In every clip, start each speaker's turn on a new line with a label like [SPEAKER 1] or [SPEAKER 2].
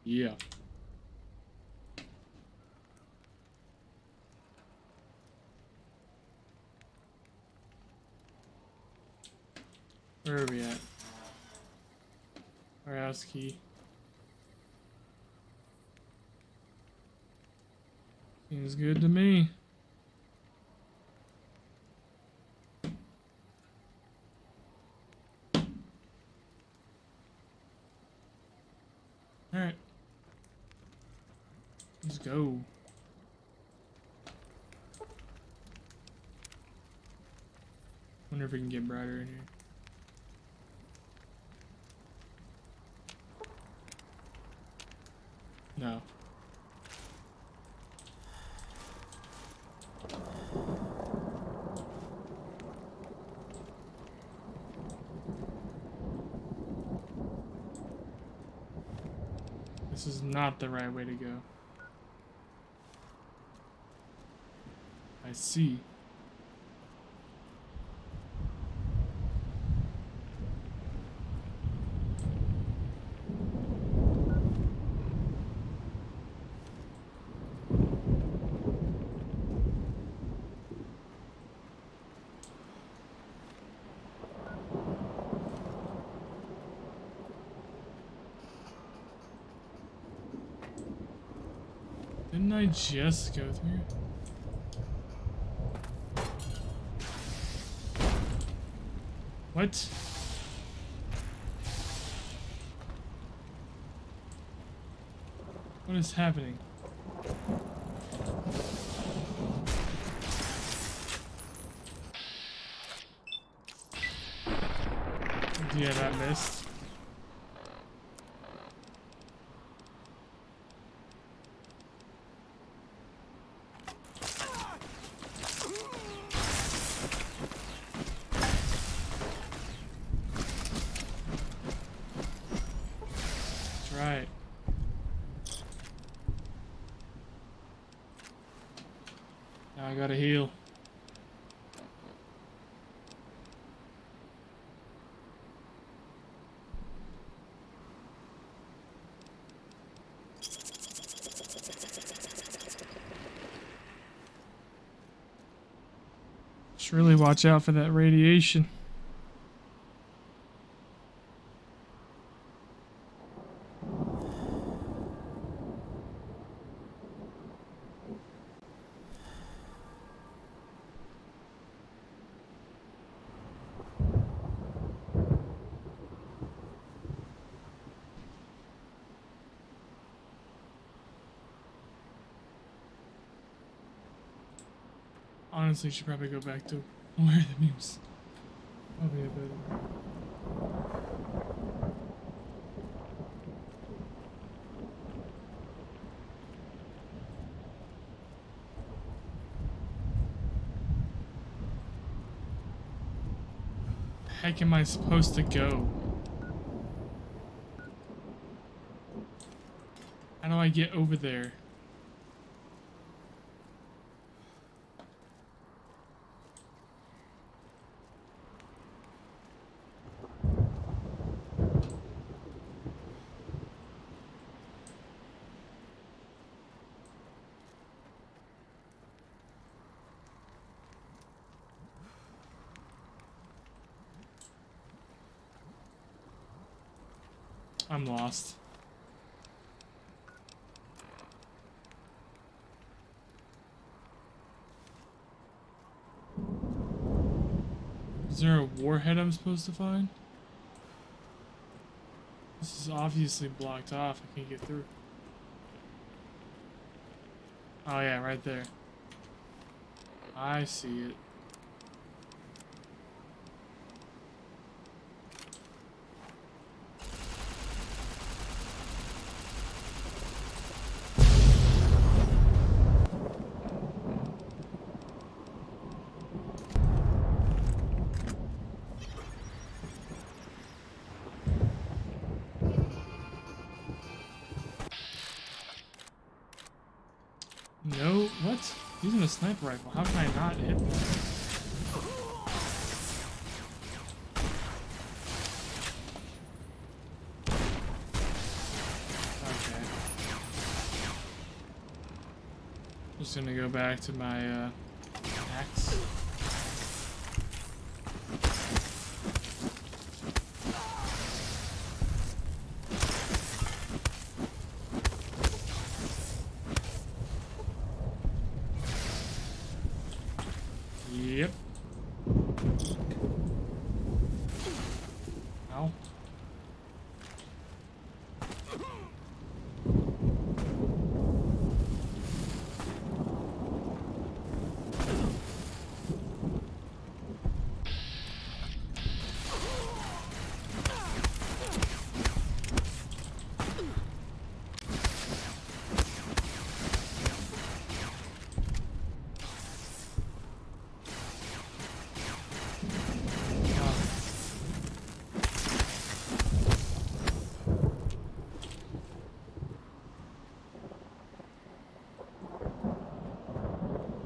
[SPEAKER 1] Yeah. Where are we at? Warehouse key. Seems good to me. Alright. Let's go. Wonder if we can get brighter in here. No. This is not the right way to go. I see. Didn't I just go through? What? What is happening? Yeah, that missed. Right. Now I gotta heal. Just really watch out for that radiation. Honestly, should probably go back to where the memes. Probably a better. Heck am I supposed to go? How do I get over there? I'm lost. Is there a warhead I'm supposed to find? This is obviously blocked off. I can't get through. Oh yeah, right there. I see it. No, what? Using a sniper rifle. How can I not hit that? Okay. Just gonna go back to my axe. Yep. Ow.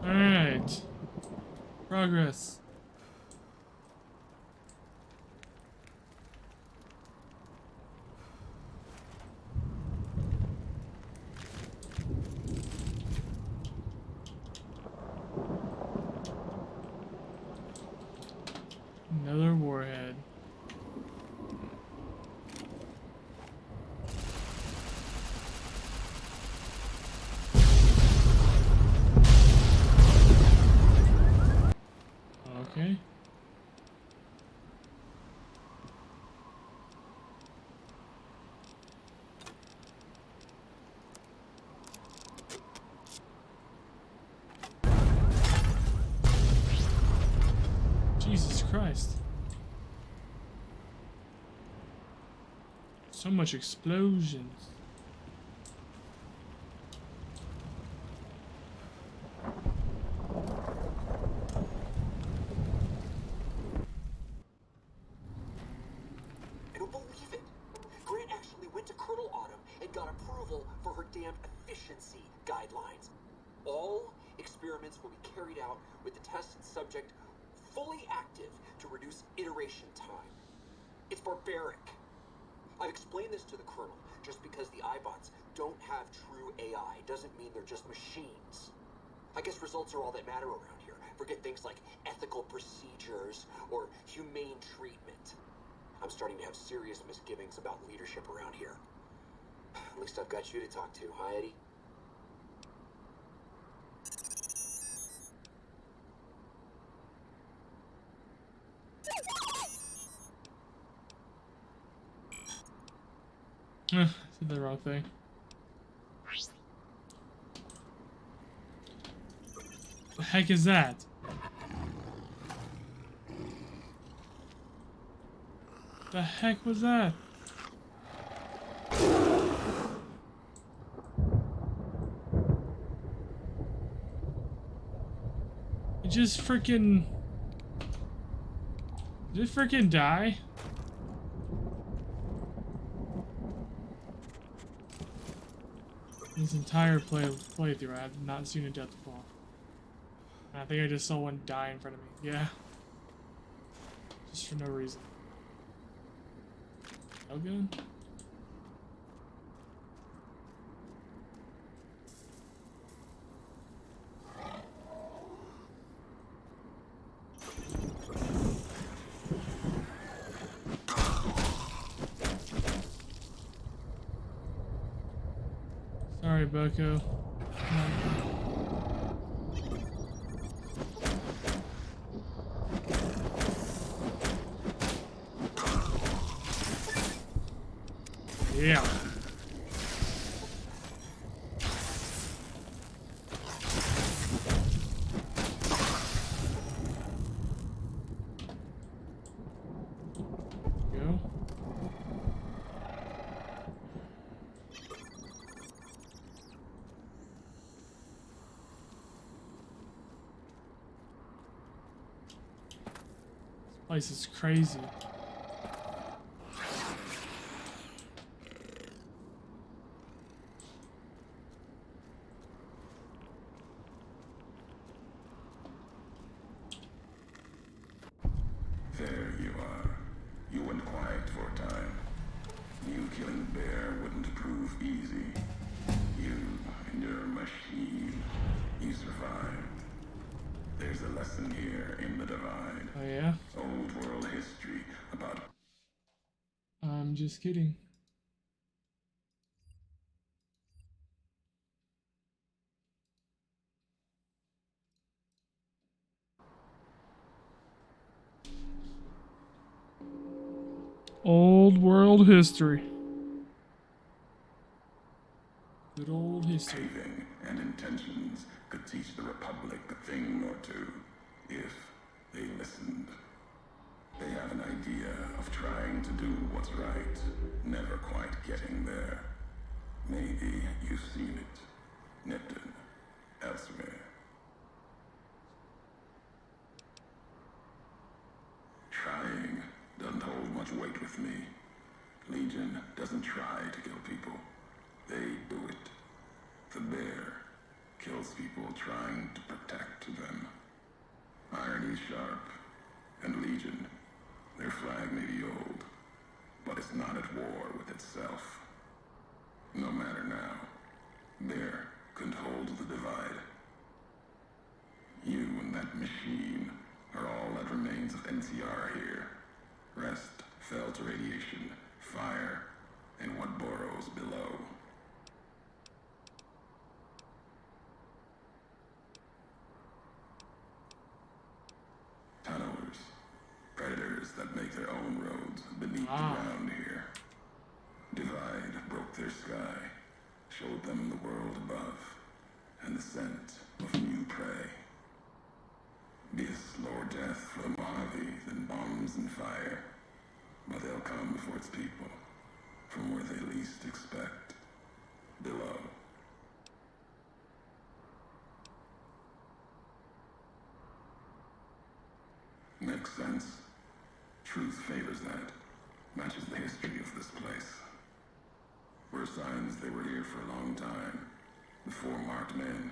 [SPEAKER 1] Alright. Progress. Another warhead. Okay. Jesus Christ. So much explosions.
[SPEAKER 2] I don't believe it. Grant actually went to Colonel Autumn and got approval for her damned efficiency guidelines. All experiments will be carried out with the tested subject fully active to reduce iteration time. It's barbaric. I've explained this to the Colonel. Just because the iBots don't have true AI doesn't mean they're just machines. I guess results are all that matter around here. Forget things like ethical procedures or humane treatment. I'm starting to have serious misgivings about leadership around here. At least I've got you to talk to, huh, Eddie?
[SPEAKER 1] I said the wrong thing. The heck is that? The heck was that? It just freaking... Did it freaking die? This entire playthrough, I have not seen a death before. And I think I just saw one die in front of me. Yeah. Just for no reason. No gun? Sorry, Bucko. Yeah. Go. This place is crazy.
[SPEAKER 3] There you are. You went quiet for a time. You killing Bear wouldn't prove easy. You and your machine. You
[SPEAKER 1] I'm just kidding. Old world history. Good old history.
[SPEAKER 3] Paving and intentions could teach the Republic a thing or two if they listened. They have an idea of trying to do what's right, never quite getting there. Maybe you've seen it. Nipton, elsewhere. Trying doesn't hold much weight with me. Legion doesn't try to kill people. They do it. The bear kills people trying to protect them. Irony's sharp, and Legion, their flag may be old, but it's not at war with itself. No matter now, Bear couldn't hold the divide. You and that machine are all that remains of NCR here. Rest fell to radiation, fire, and what burrows below. Tunnelers, predators that make their own roads beneath the ground here. Divide broke their sky, showed them the world above, and the scent of new prey. Be a slower death for the Mojave than bombs and fire, but they'll come before its people, from where they least expect, below. Makes sense. Truth favors that. Matches the history of this place. Were signs they were here for a long time. Before marked men.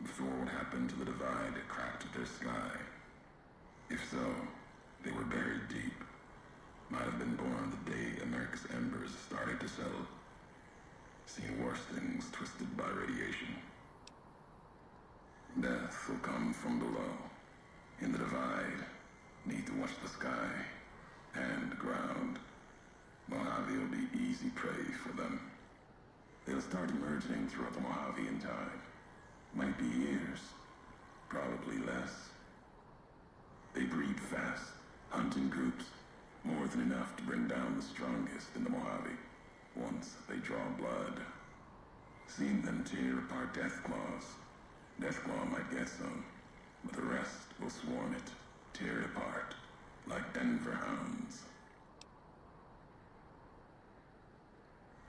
[SPEAKER 3] Before what happened to the divide cracked their sky. If so, they were buried deep. Might have been born the day America's embers started to settle. Seen worse things twisted by radiation. Death will come from below. In the divide, need to watch the sky and ground. Mojave will be easy prey for them. They'll start emerging throughout the Mojave in time. Might be years, probably less. They breed fast, hunt in groups, more than enough to bring down the strongest in the Mojave, once they draw blood. Seen them tear apart Deathclaws. Deathclaw might get some, but the rest will swarm it, tear it apart, like Denver hounds.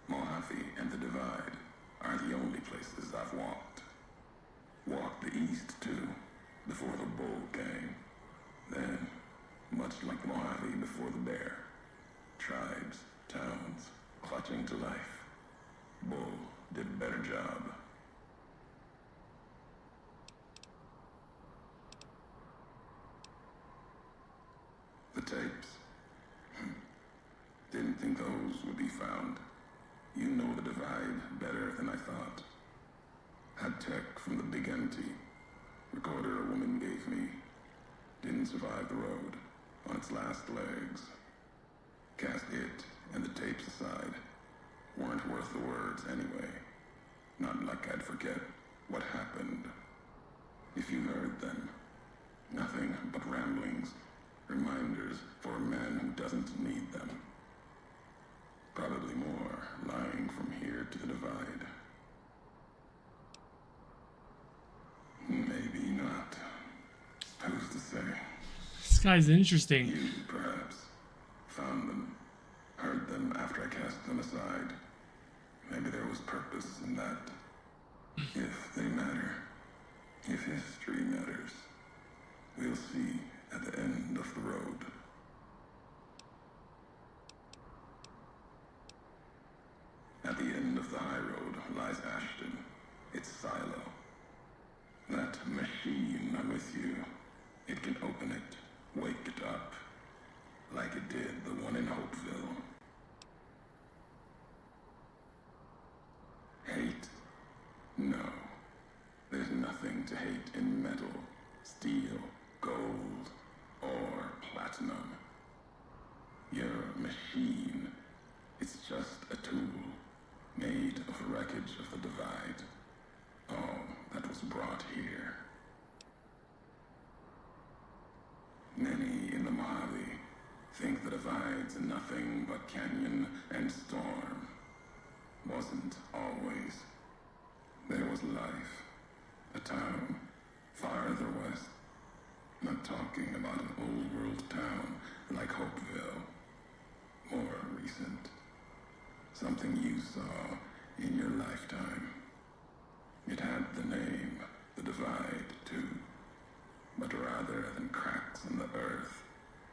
[SPEAKER 3] Mojave and the Divide are the only places I've walked. Walked the east, too, before the bull came. Then, much like the Mojave before the bear, tribes, towns, clutching to life. Bull did a better job. The tapes. Didn't think those would be found. You know the Divide better than I thought. Had tech from the big empty. Recorder a woman gave me. Didn't survive the road, on its last legs. Cast it and the tapes aside. Weren't worth the words anyway. Not like I'd forget what happened. If you heard them. Nothing but ramblings. Reminders for a man who doesn't need them. Probably more lying from here to the Divide. Maybe not. Who's to say?
[SPEAKER 1] This guy's interesting.
[SPEAKER 3] You, perhaps, found them, heard them after I cast them aside. Maybe there was purpose in that. If they matter, if history matters, we'll see at the end of the road. At the end of the high road lies Ashton, its silo. That machine I'm with you, it can open it, wake it up, like it did the one in Hopeville. Hate? No. There's nothing to hate in metal, steel, gold, or platinum. You're a machine, It's just a tool made of the wreckage of the divide. All that was brought here. Many in the Mojave think the divide's nothing but canyon and storm. Wasn't always. There was life. A town farther west. Not talking about an old world town like Hopeville. More recent. Something you saw in your lifetime. It had the name, the divide, too. But rather than cracks in the earth,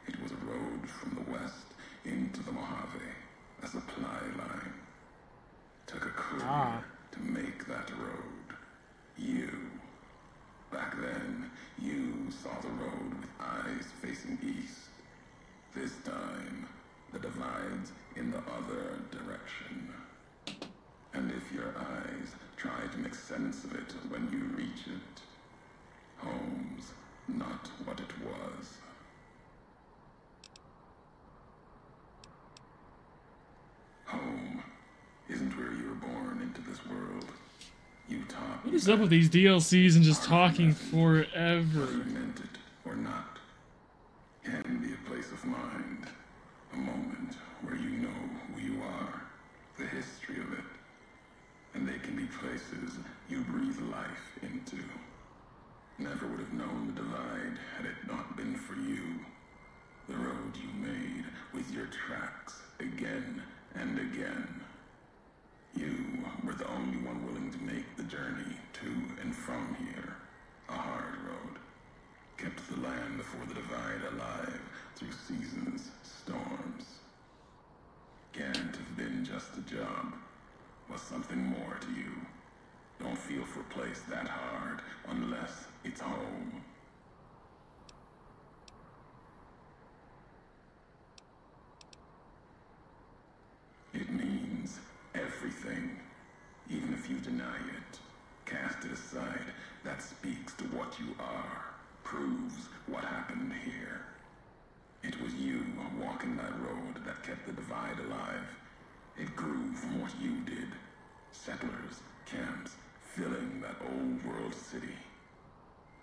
[SPEAKER 3] it was a road from the west into the Mojave, a supply line. Took a courier to make that road. You. Back then, you saw the road with eyes facing east. This time, the divide's in the other direction. And if your eyes try to make sense of it when you reach it, home's not what it was. Home isn't where you were born into this world. You taught
[SPEAKER 1] What is up with these DLCs and just talking
[SPEAKER 3] whether
[SPEAKER 1] forever?
[SPEAKER 3] you meant it or not. Can be a place of mind, a moment where you know who you are, the history of it. And they can be places you breathe life into. Never would have known the divide had it not been for you. The road you made with your tracks again and again. You were the only one willing to make the journey to and from here. A hard road. Kept the land before the divide alive through seasons, storms. Can't have been just a job. Was something more to you. Don't feel for a place that hard unless it's home. It means everything. Even if you deny it, cast it aside, that speaks to what you are, proves what happened here. It was you walking that road that kept the divide alive. It grew from what you did. Settlers, camps, filling that old world city.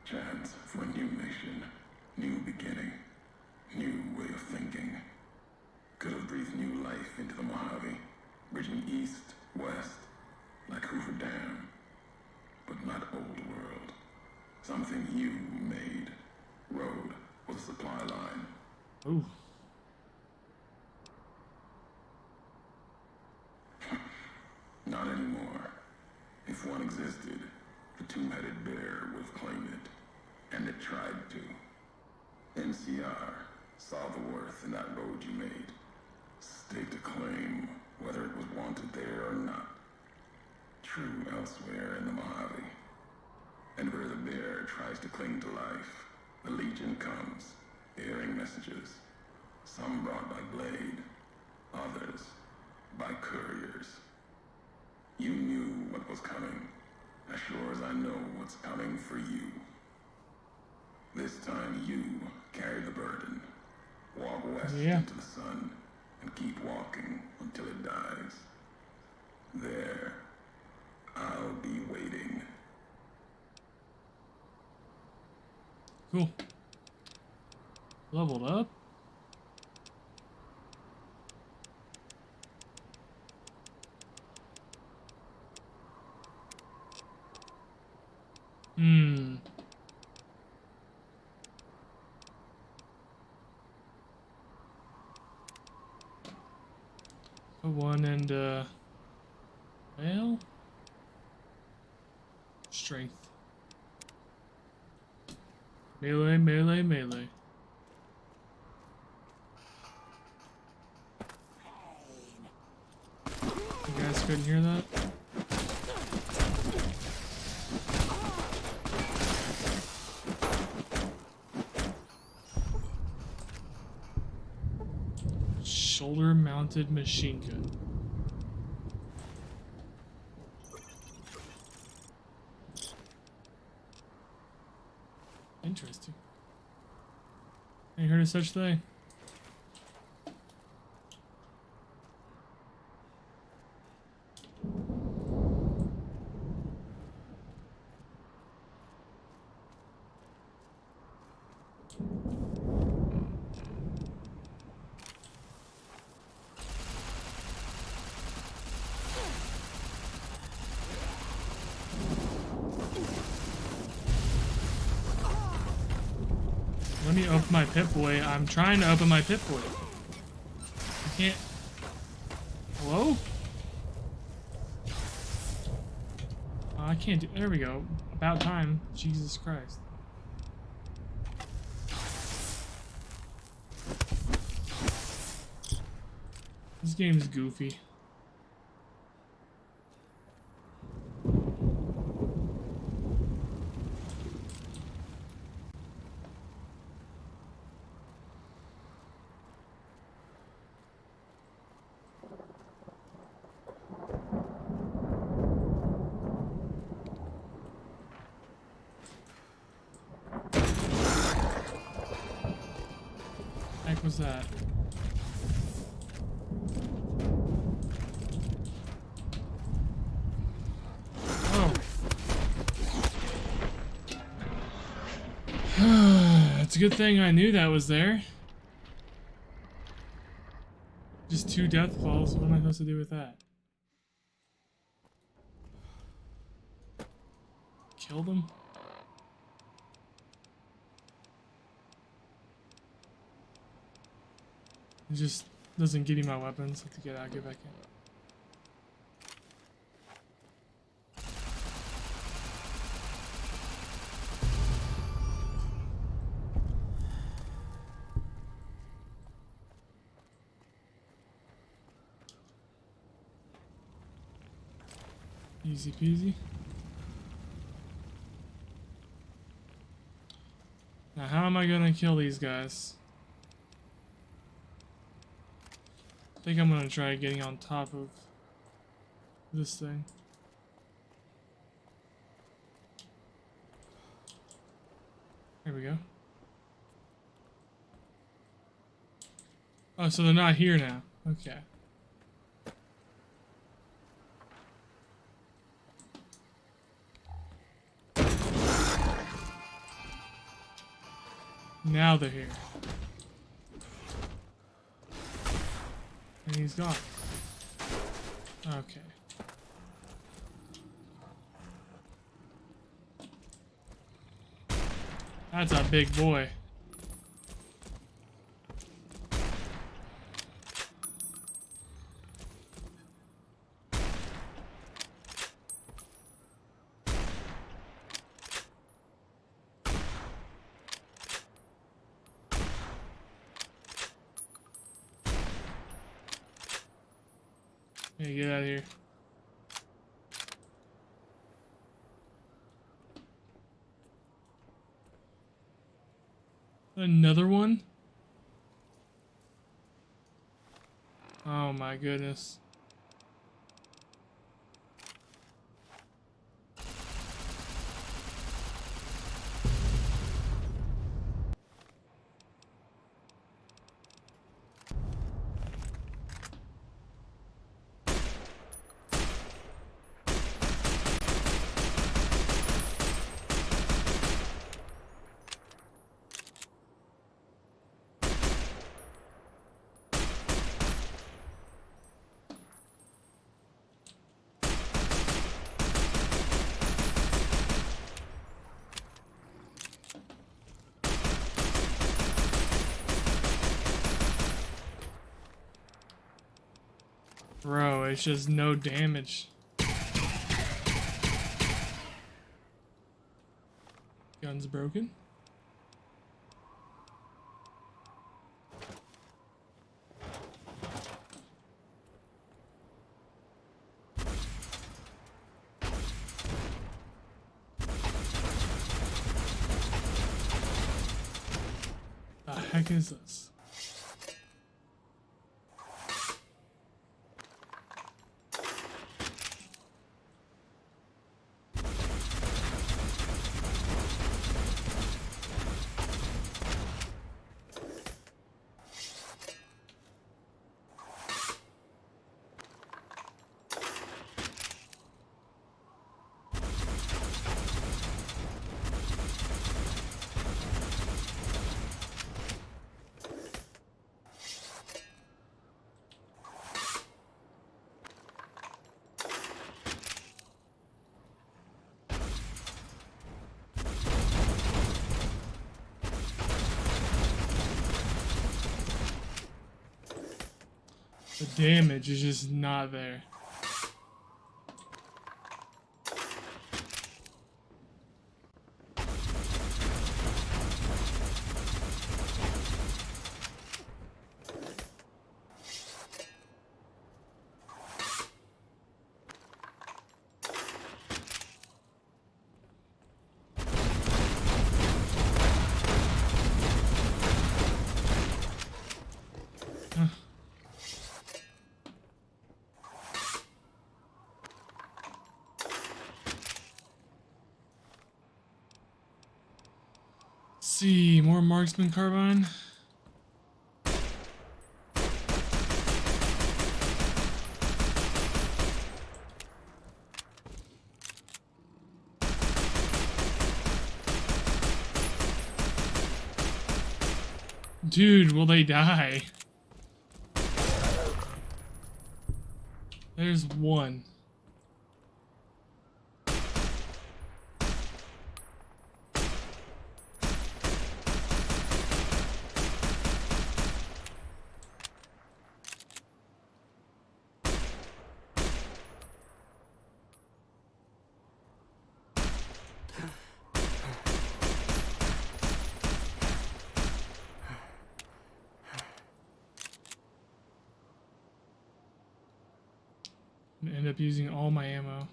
[SPEAKER 3] Chance for a new nation, new beginning, new way of thinking. Could have breathed new life into the Mojave, bridging east, west, like Hoover Dam. But not old world. Something you made. Road was a supply line.
[SPEAKER 1] Ooh.
[SPEAKER 3] Not anymore. If one existed, the two-headed bear would have claimed it. And it tried to. NCR saw the worth in that road you made. Staked a claim, whether it was wanted there or not. True elsewhere in the Mojave. And where the bear tries to cling to life, the Legion comes, bearing messages. Some brought by blade, others by couriers. You knew what was coming, as sure as I know what's coming for you. This time you carry the burden. Walk west into the sun, and keep walking until it dies. There, I'll be waiting.
[SPEAKER 1] Cool. Leveled up. Put one and well, strength. Melee, melee, melee. You guys couldn't hear that? Shoulder-mounted machine gun. Interesting. Ain't heard of such thing. Let me open my Pip-Boy. I'm trying to open my Pip-Boy. I can't. Hello? Oh, I can't do. There we go. About time. Jesus Christ. This game's goofy. Heck was that? Oh. It's a good thing I knew that was there. Just 2 death falls. What am I supposed to do with that? Kill them? It just doesn't give me my weapons. I have to get out, get back in. Easy peasy. Now how am I gonna kill these guys? I think I'm gonna try getting on top of this thing. There we go. Oh, so they're not here now. Okay. Now they're here. And he's gone. Okay. That's a big boy. Hey, get out of here. Another one? Oh my goodness. Bro, it's just no damage. Gun's broken. The heck is this? damage is just not there. See, more marksman carbine. Dude, will they die? There's one. I'm gonna end up using all my ammo.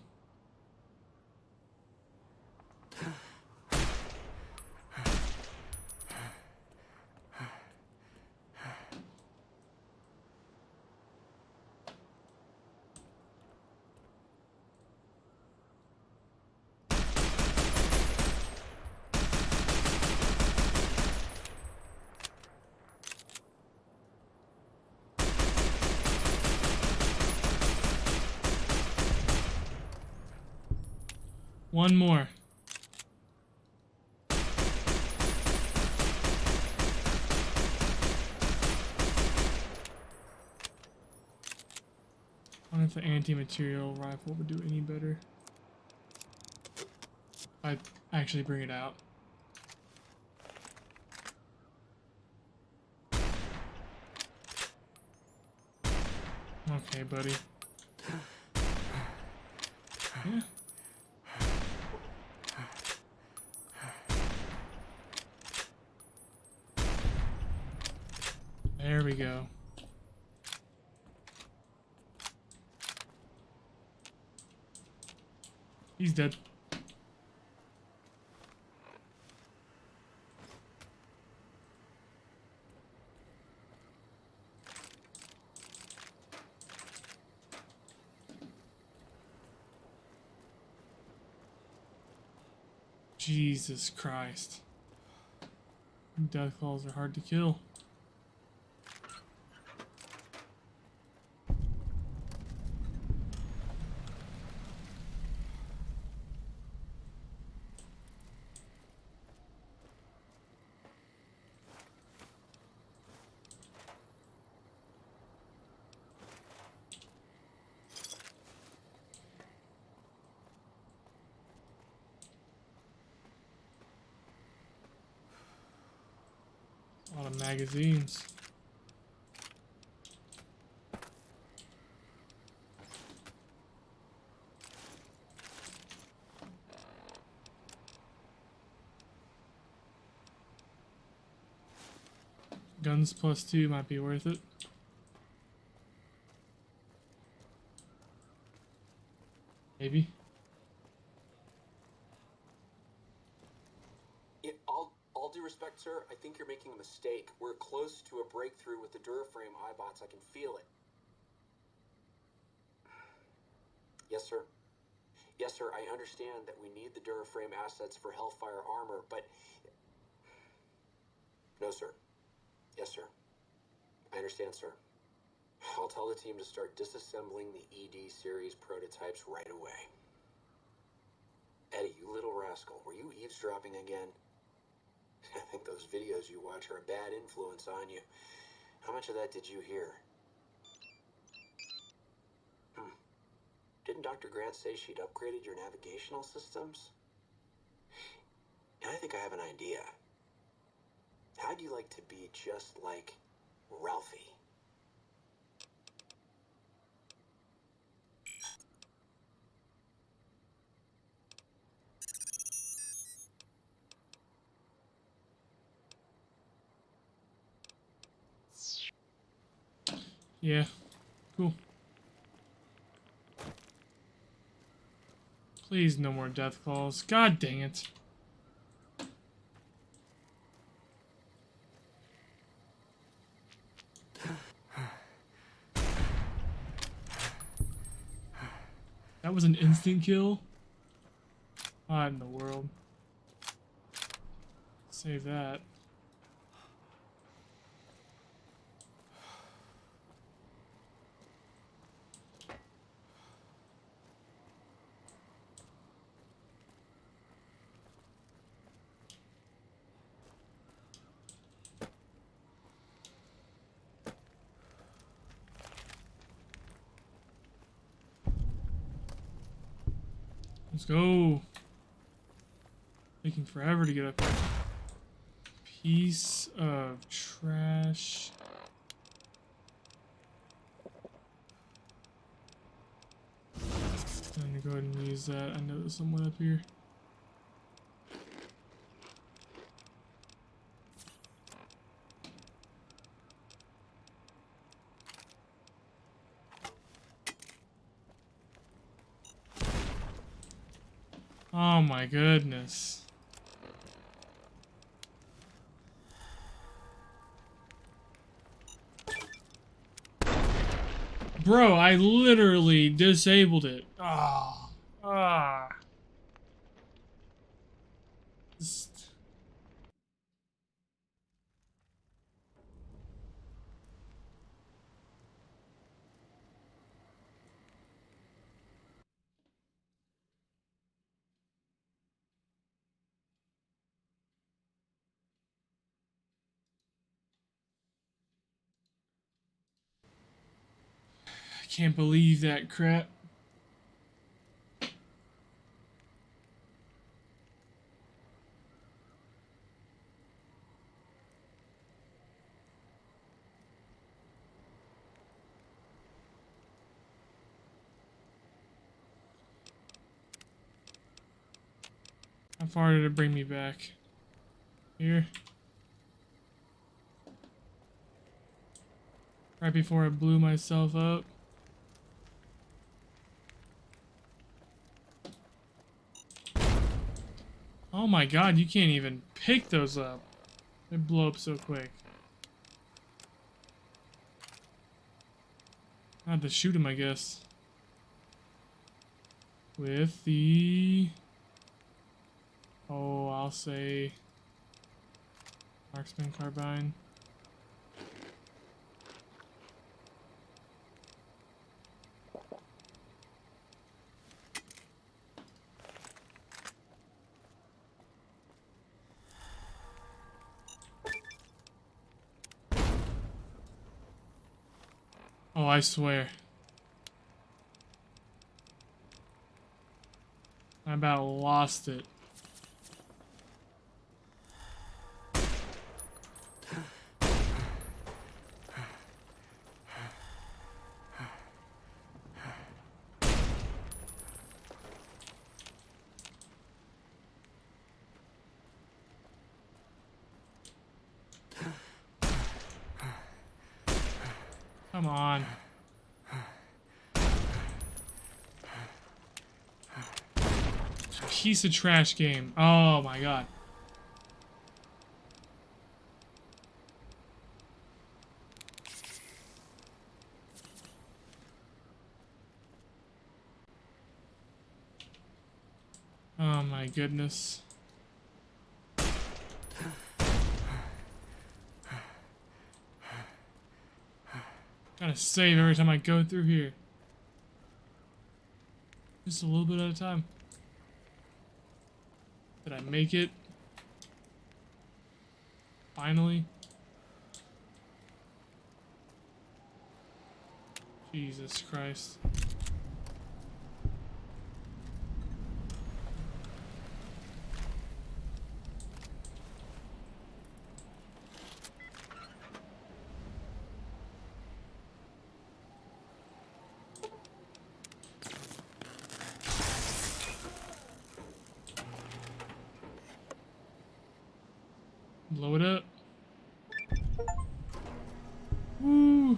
[SPEAKER 1] One more. I wonder if the anti-material rifle would do any better. I'd actually bring it out. Okay, buddy. Yeah. There we go. He's dead. Jesus Christ. Deathclaws are hard to kill. A lot of magazines. Guns +2 might be worth it. Maybe.
[SPEAKER 2] All due respect, sir, I think you're making a mistake. We're close to a breakthrough with the Duraframe iBots. I can feel it. Yes, sir. Yes, sir, I understand that we need the Duraframe assets for Hellfire armor, but... No, sir. Yes, sir. I understand, sir. I'll tell the team to start disassembling the ED series prototypes right away. Eddie, you little rascal, were you eavesdropping again? I think those videos you watch are a bad influence on you. How much of that did you hear? Didn't Dr. Grant say she'd upgraded your navigational systems? And I think I have an idea. How'd you like to be just like Ralphie?
[SPEAKER 1] Yeah. Cool. Please, no more death calls. God dang it. That was an instant kill? What in the world? Save that. Let's go. Taking forever to get up here. Piece of trash. I'm gonna go ahead and use that. I know there's someone up here. Oh my goodness. Bro, I literally disabled it. Ah. Ah. Just... I can't believe that crap. How far did it bring me back? Here. Right before I blew myself up. Oh my god, you can't even pick those up. They blow up so quick. I have to shoot him, I guess. With the... Oh, I'll say... Marksman carbine. Oh, I swear. I about lost it. Come on. Piece of trash game. Oh my god. Oh my goodness. Gotta save every time I go through here. Just a little bit at a time. Did I make it? Finally? Jesus Christ. Blow it up. Woo!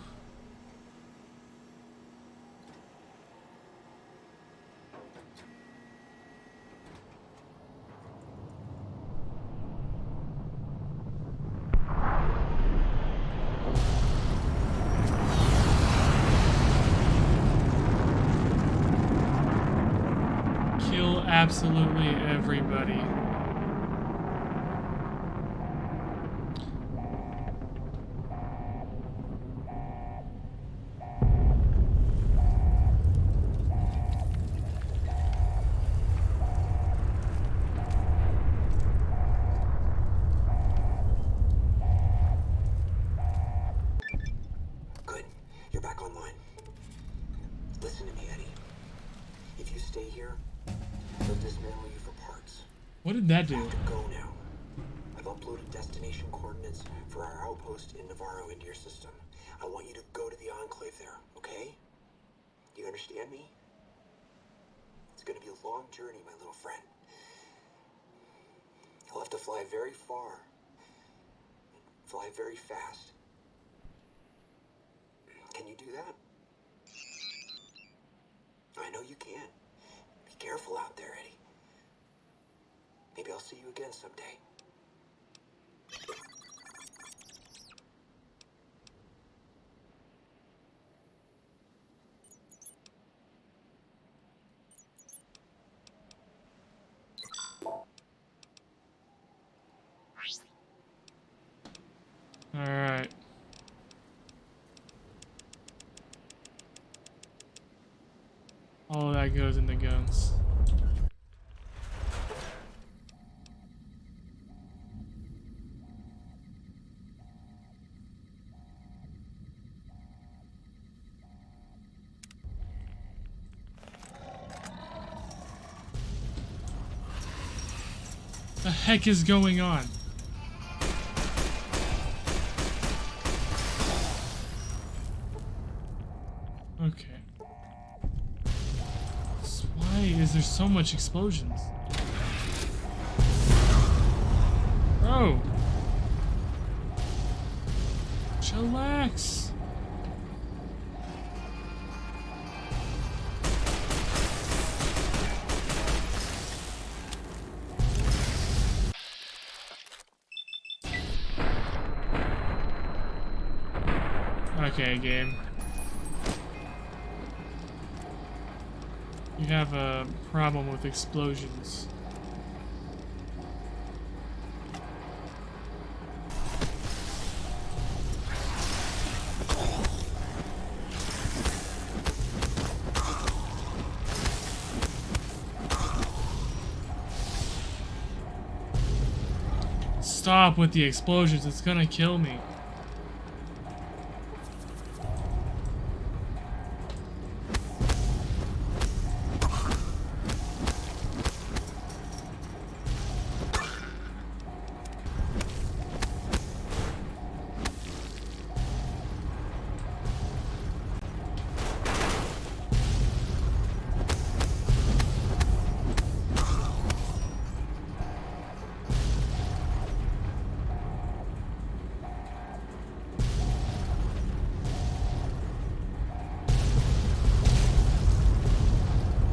[SPEAKER 1] absolutely everybody.
[SPEAKER 2] Good. You're back online. Listen to me, Eddie. If you stay here, they'll dismantle you for parts.
[SPEAKER 1] What did that
[SPEAKER 2] You
[SPEAKER 1] do?
[SPEAKER 2] have to go now. I've uploaded destination coordinates for our outpost in Navarro into your system. I want you to go to the Enclave there, okay? Do you understand me? It's gonna be a long journey, my little friend. You'll have to fly very far. Fly very fast. Can you do that? I know you can. Be careful out there, Eddie. Maybe I'll see you again someday.
[SPEAKER 1] Alright. All of that goes in the guns. The heck is going on? Okay. So why is there so much explosions? Bro! Chillax! Okay, game. You have a problem with explosions. Stop with the explosions, it's gonna kill me.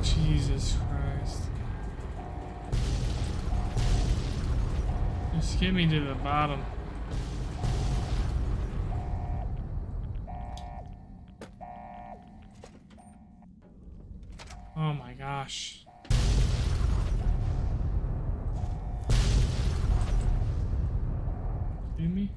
[SPEAKER 1] Jesus Christ. Just get me to the bottom. Oh my gosh. Kidding me?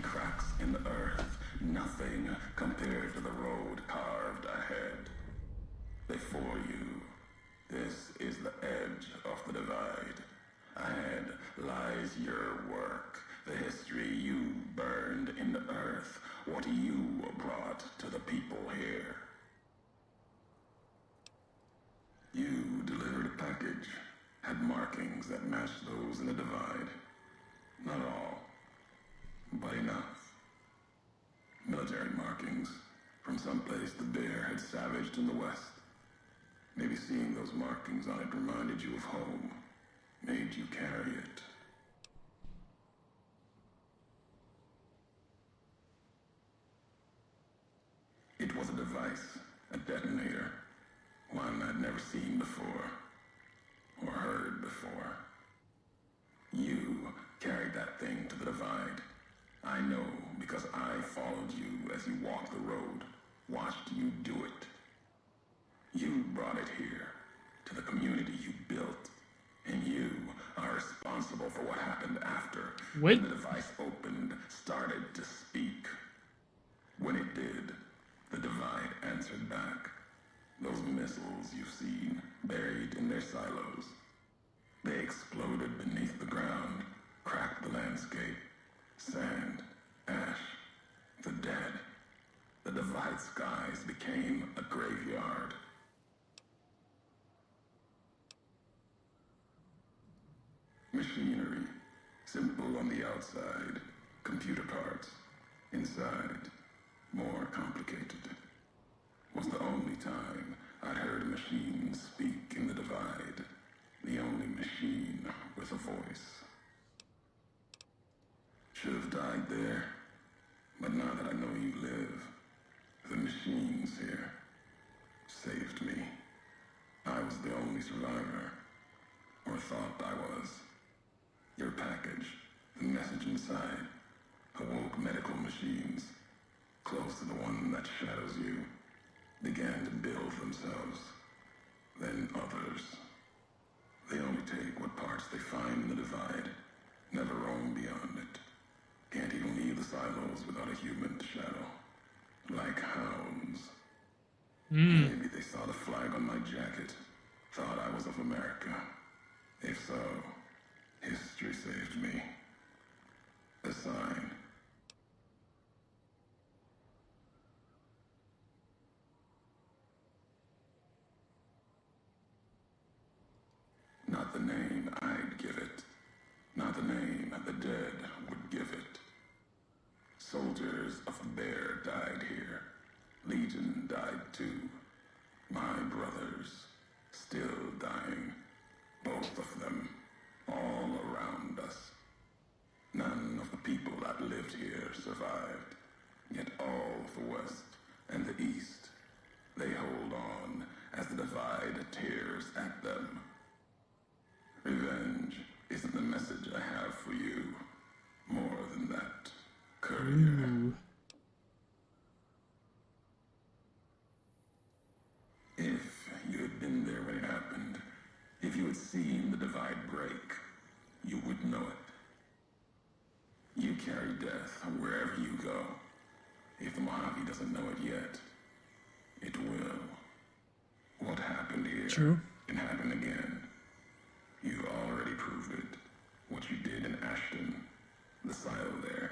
[SPEAKER 3] cracks in the earth, nothing compared to the road carved ahead. Before you, this is the edge of the divide. Ahead lies your work, the history you burned in the earth, what you brought to the people here. You delivered a package, had markings that matched those in the divide. Not all, but enough. Military markings from someplace the bear had savaged in the west. Maybe seeing those markings on it reminded you of home, made you carry it. It was a device, a detonator, one I'd never seen before, or heard before. You carried that thing to the divide. I know because I followed you as you walked the road, watched you do it. You brought it here, to the community you built, and you are responsible for what happened after.
[SPEAKER 1] What?
[SPEAKER 3] When the device opened, started to speak. When it did, the divide answered back. Those missiles you've seen, buried in their silos. They exploded beneath the ground, cracked the landscape. Sand, ash, the dead. The divide skies became a graveyard. Machinery, simple on the outside, computer parts. Inside, more complicated. Was the only time I'd heard a machine speak in the divide. The only machine with a voice. Should have died there, but now that I know you live, the machines here saved me. I was the only survivor, or thought I was. Your package, the message inside, awoke medical machines, close to the one that shadows you, began to build themselves, then others. They only take what parts they find in the divide, never roam beyond it. Can't even leave the silos without a human to shadow. Like hounds. Maybe they saw the flag on my jacket, thought I was of America. If so, history saved me. A sign. Not the name I'd give it. Not the name the dead would give it. Soldiers of the bear died here. Legion died too. My brothers, still dying. Both of them, all around us. None of the people that lived here survived. Yet all of the West and the East, they hold on as the divide tears at them. Revenge isn't the message I have for you. More than that, courier. If you had been there when it happened, if you had seen the divide break, you would know it. You carry death wherever you go. If the Mojave doesn't know it yet, it will. What happened here can happen again. You already proved it. What you did in Ashton, the silo there.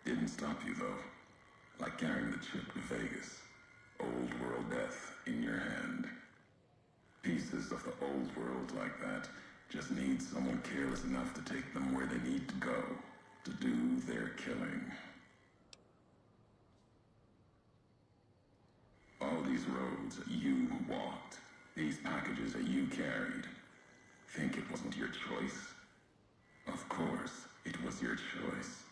[SPEAKER 3] Didn't stop you though. Like carrying the chip to Vegas. Old world death in your hand. Pieces of the old world like that just need someone careless enough to take them where they need to go. To do their killing. All these roads that you walked, these packages that you carried, think it wasn't your choice? Of course, it was your choice.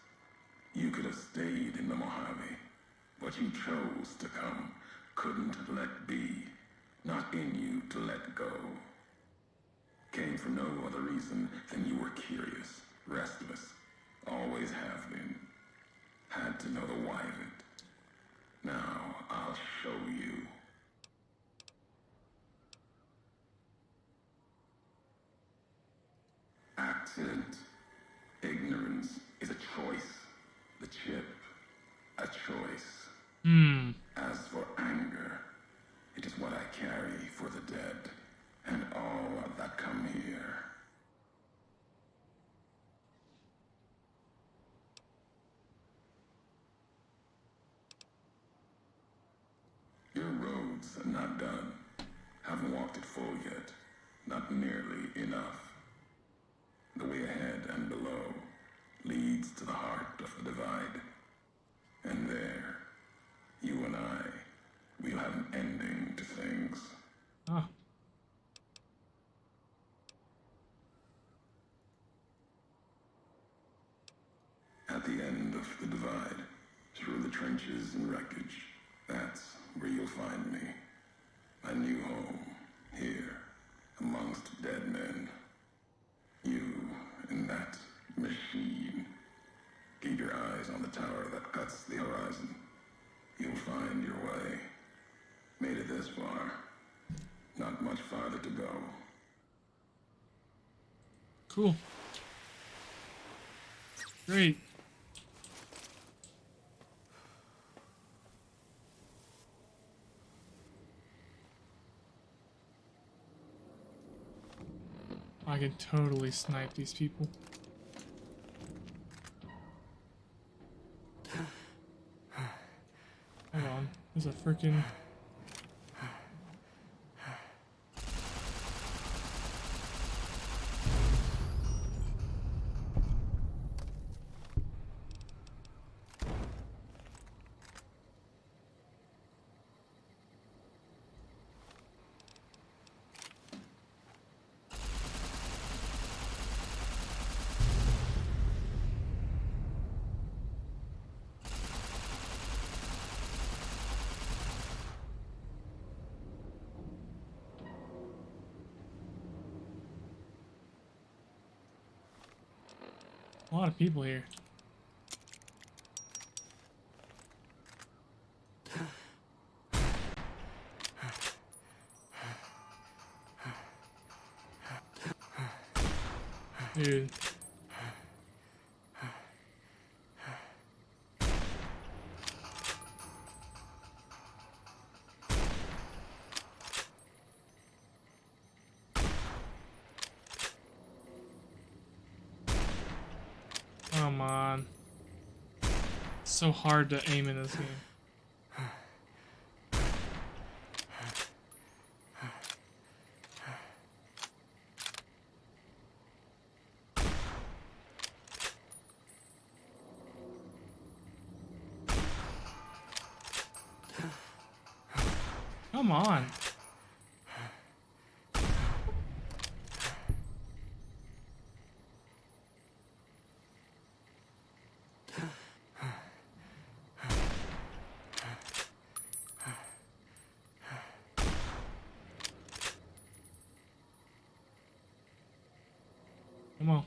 [SPEAKER 3] You could have stayed in the Mojave, but you chose to come, couldn't let be, not in you to let go. Came for no other reason than you were curious, restless, always have been. Had to know the why of it. Now, I'll show you. accident. Ignorance is a choice. The chip, a choice. As for anger, it is what I carry for the dead and all that come here. Your roads are not done. Haven't walked it full yet. Not nearly enough. The way ahead and below leads to the heart of the divide. And there, you and I, we'll have an ending to things.
[SPEAKER 1] Oh.
[SPEAKER 3] At the end of the divide, through the trenches and wreckage, that's where you'll find me. My new home, here, amongst dead men. You and that machine. Keep your eyes on the tower that cuts the horizon. You'll find your way. Made it this far. Not much farther to go.
[SPEAKER 1] Cool. Great. I can totally snipe these people. Hold on. There's a freaking... A lot of people here. Dude. Come on. It's so hard to aim in this game. Come on. Come on.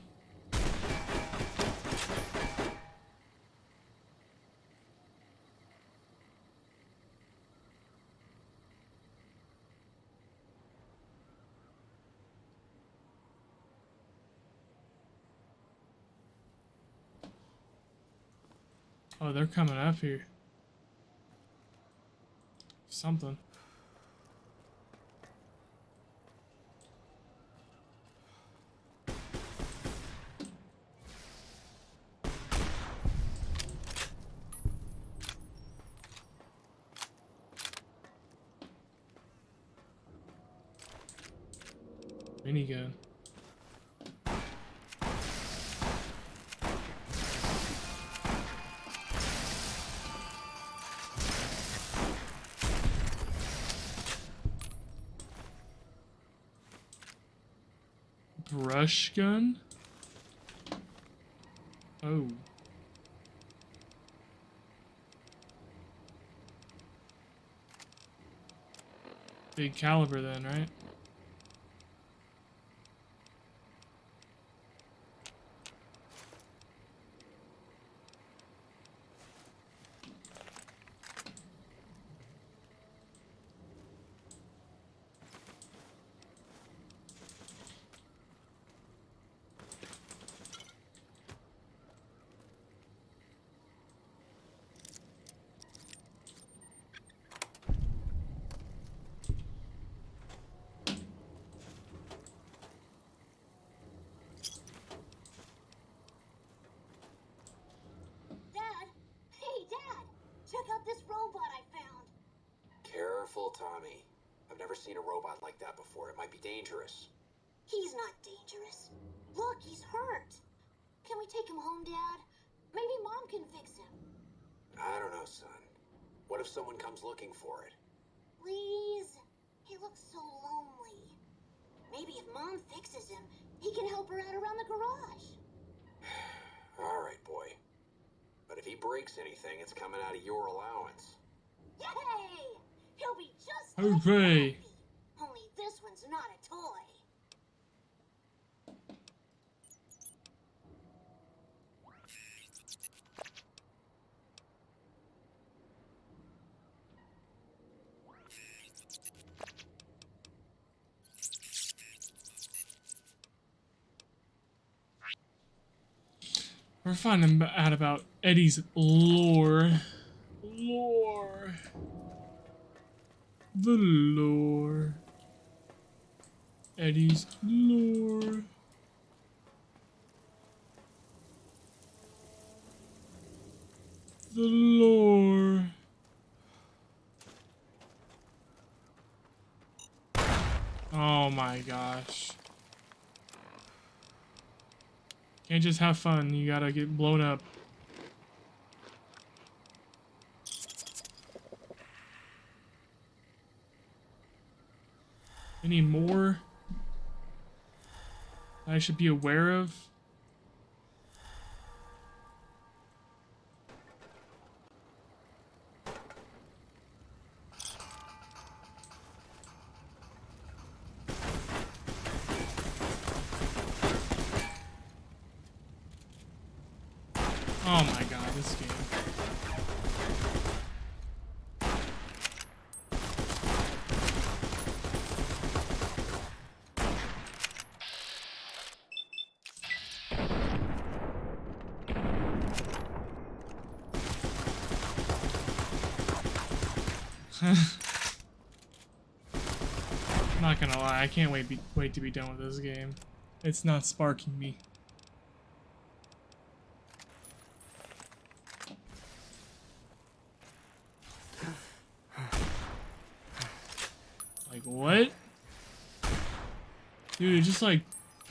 [SPEAKER 1] Oh, they're coming up here. Something. Minigun. Brush gun? Oh. Big caliber then, right?
[SPEAKER 2] me. I've never seen a robot like that before. It might be dangerous.
[SPEAKER 4] He's not dangerous. Look, he's hurt. Can we take him home, Dad? Maybe Mom can fix him.
[SPEAKER 2] I don't know, son. What if someone comes looking for it?
[SPEAKER 4] Please? He looks so lonely. Maybe if Mom fixes him, he can help her out around the garage.
[SPEAKER 2] All right, boy. But if he breaks anything, it's coming out of your allowance.
[SPEAKER 4] Yay! He'll be just like
[SPEAKER 1] Hooray!
[SPEAKER 4] Pappy. Only this one's not a toy.
[SPEAKER 1] We're finding out about Eddie's lore. Lore. The lore. Eddie's lore. The lore. Oh my gosh. Can't just have fun, you gotta get blown up. Any more I should be aware of? Oh my god, this game. I'm not gonna lie, I can't wait to be done with this game. It's not sparking me. Like, what? Dude, it just, like,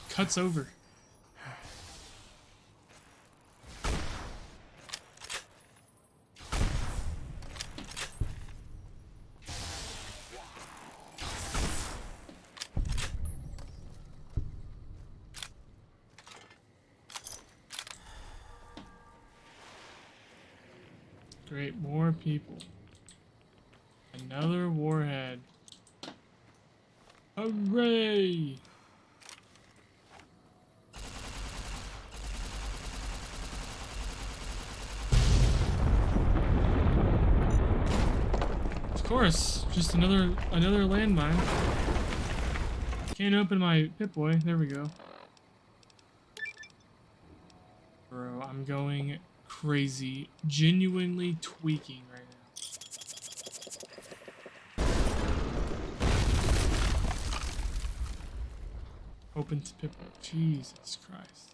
[SPEAKER 1] cuts over. Great, more people. Another warhead. Hooray! Of course, just another landmine. Can't open my Pip-Boy. There we go. Bro, I'm going crazy. Genuinely tweaking right now. Open to Pip. Jesus Christ.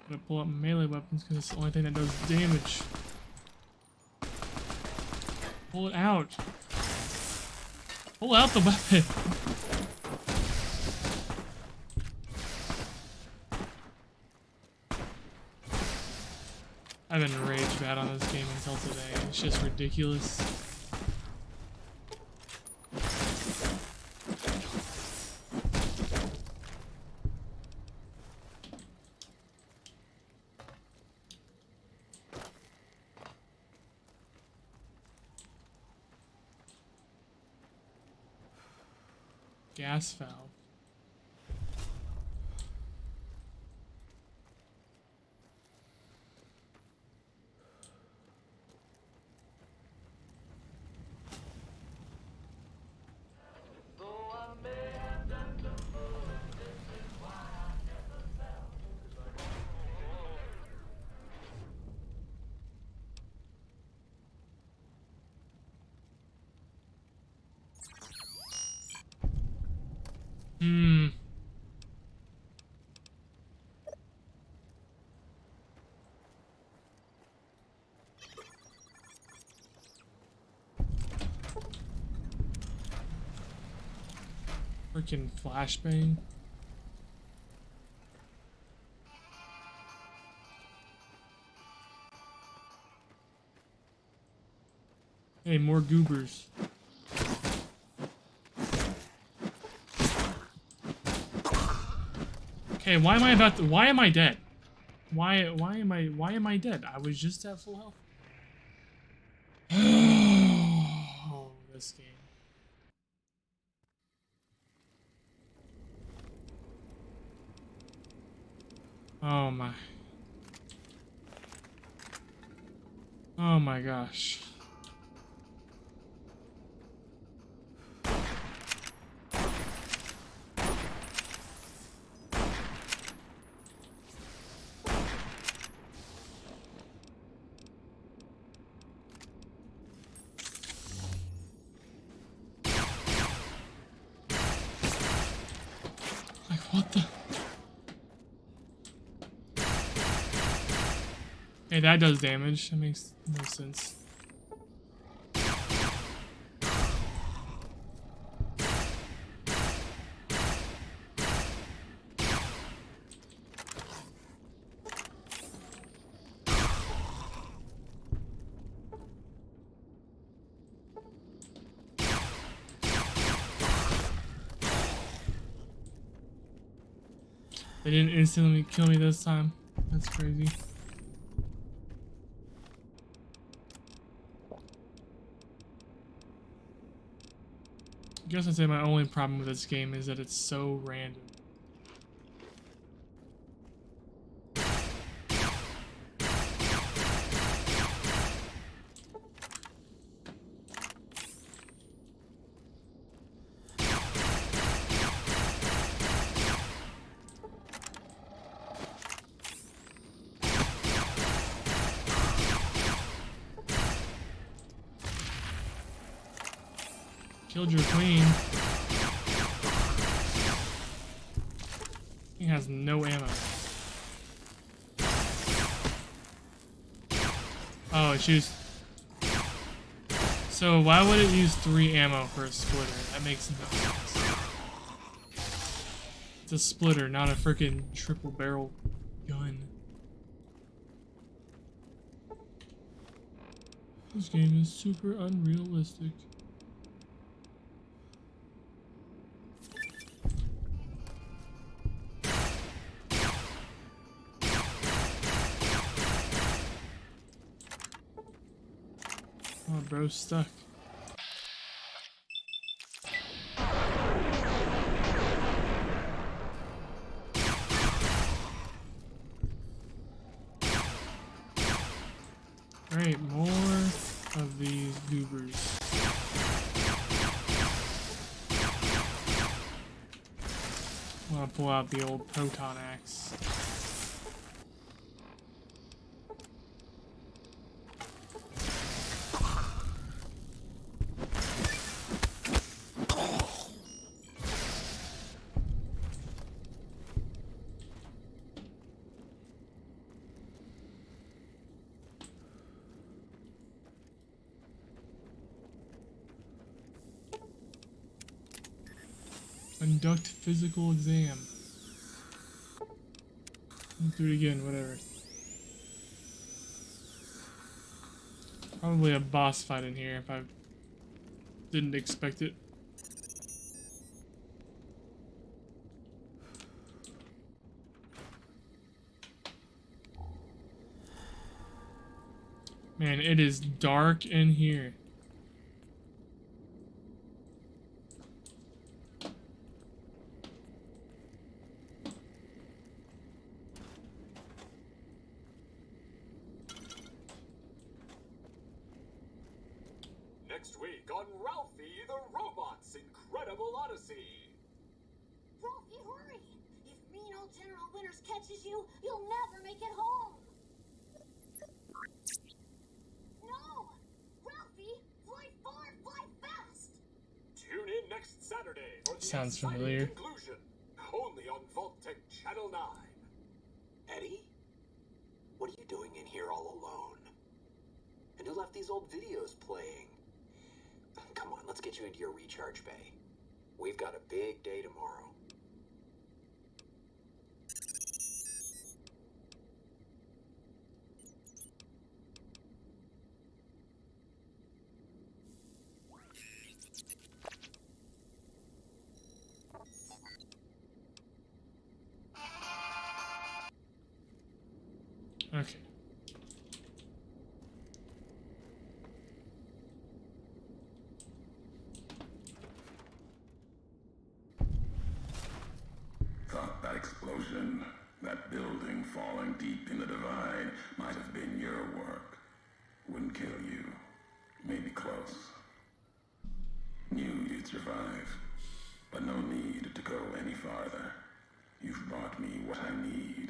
[SPEAKER 1] I'm gonna pull out melee weapons because it's the only thing that does damage. Pull it out. Pull out the weapon. I've been rage bad on this game until today. It's just ridiculous. Gas valve. Hmm. Freaking flashbang. Hey, more goobers. Okay, why am I about to? Why am I dead? Why am I dead? I was just at full health. Oh, this game. Oh my. Oh my gosh. Like, what the? Hey, that does damage. That makes no sense. They didn't instantly kill me this time. That's crazy. I guess I'd say my only problem with this game is that it's so random. Killed your queen. He has no ammo. Oh, it shoots. So why would it use 3 ammo for a splitter? That makes no sense. It's a splitter, not a freaking triple barrel gun. This game is super unrealistic. Oh, bro's stuck. Alright, more of these goobers. I'm gonna pull out the old proton axe. Conduct physical exam. Let's do it again, whatever. Probably a boss fight in here if I didn't expect it. Man, it is dark in here.
[SPEAKER 2] Next week on Ralphie the Robot's Incredible Odyssey.
[SPEAKER 4] Ralphie, hurry! If mean old General Winters catches you, you'll never make it home! No! Ralphie, fly far, fly fast!
[SPEAKER 2] Tune in next Saturday for the
[SPEAKER 1] Sounds
[SPEAKER 2] exciting
[SPEAKER 1] familiar.
[SPEAKER 2] conclusion. Only on Vault-Tec Channel 9. Eddie? What are you doing in here all alone? And who left these old videos playing? Come on, let's get you into your recharge bay. We've got a big day tomorrow.
[SPEAKER 1] Okay.
[SPEAKER 3] Thought that explosion, that building falling deep in the divide, might have been your work. Wouldn't kill you. Maybe close. Knew you'd survive. But no need to go any farther. You've brought me what I need.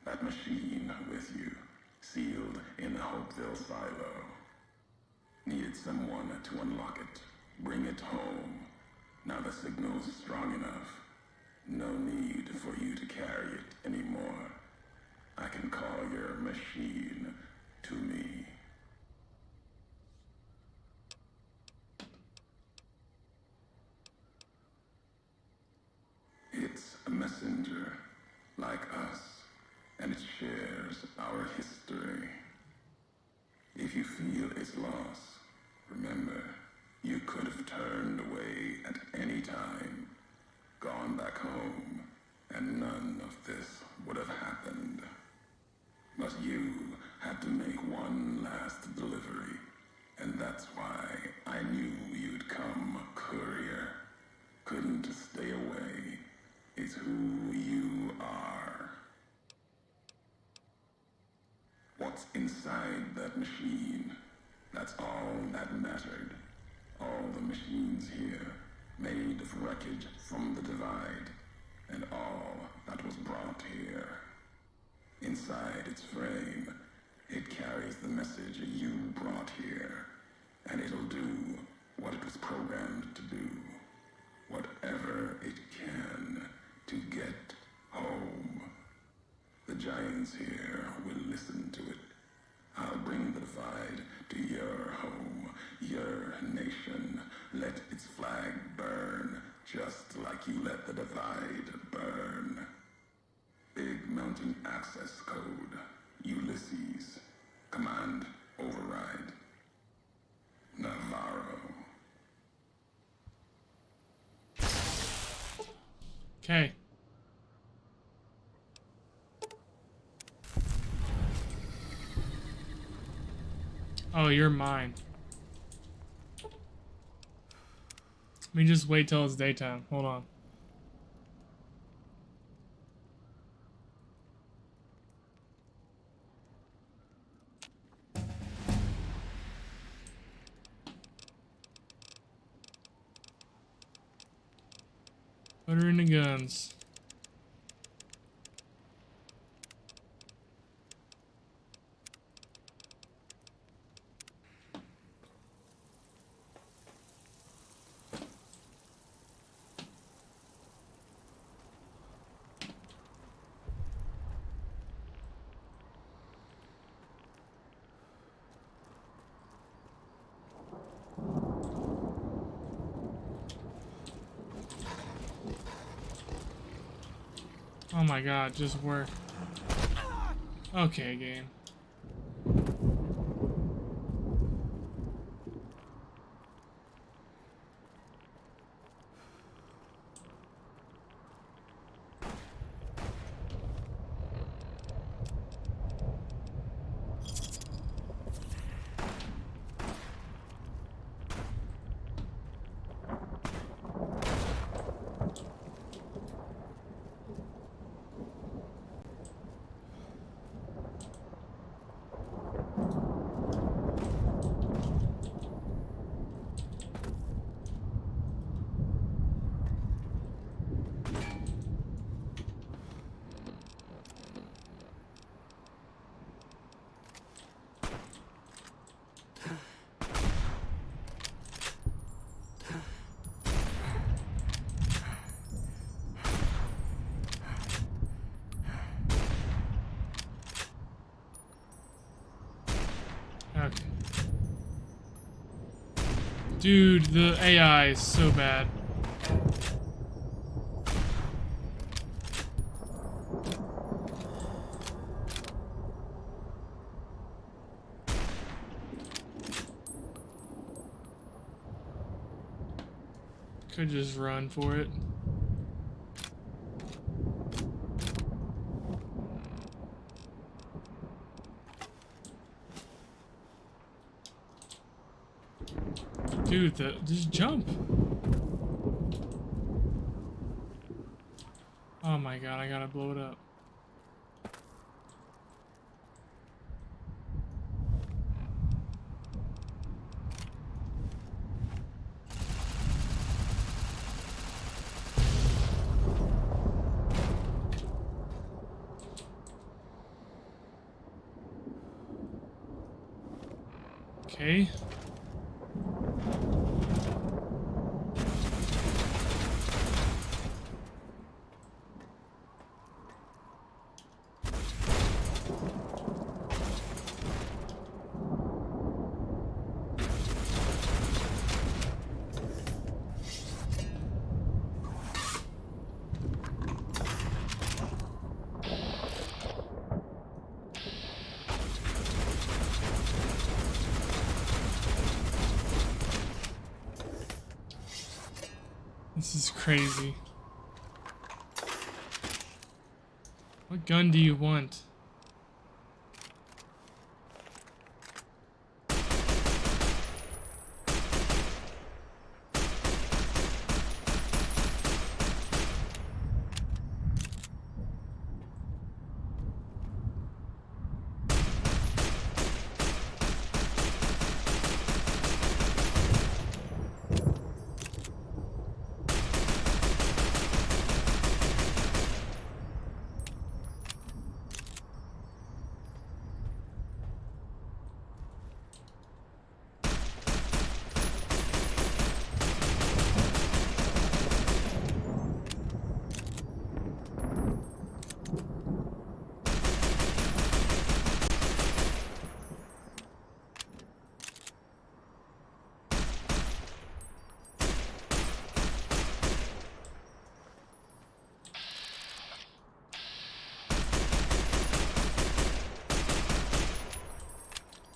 [SPEAKER 3] That machine with you, sealed in the Hopeville silo. Needed someone to unlock it, bring it home. Now the signal's strong enough. No need for you to carry it anymore. I can call your machine to me. It's a messenger, like us, and it shares our history. If you feel its loss, remember, you could have turned away at any time, gone back home, and none of this would have happened. But you had to make one last delivery, and that's why I knew you'd come, courier. Couldn't stay away. It's who you are. What's inside that machine? That's all that mattered. All the machines here, made of wreckage from the divide, and all that was brought here. Inside its frame, it carries the message you brought here, and it'll do what it was programmed to do. Whatever it can to get home. The giants here will listen to it. I'll bring the divide to your home, your nation. Let its flag burn, just like you let the divide burn. Big Mountain Access Code, Ulysses. Command override. Navarro.
[SPEAKER 1] Okay. Oh, you're mine. Let me just wait till it's daytime. Hold on. Put her in the guns. Oh my god, just work. Okay, game. Okay. Dude, the AI is so bad. Could just run for it. Dude, just jump. Oh my god, I gotta blow it up. Okay. This is crazy. What gun do you want?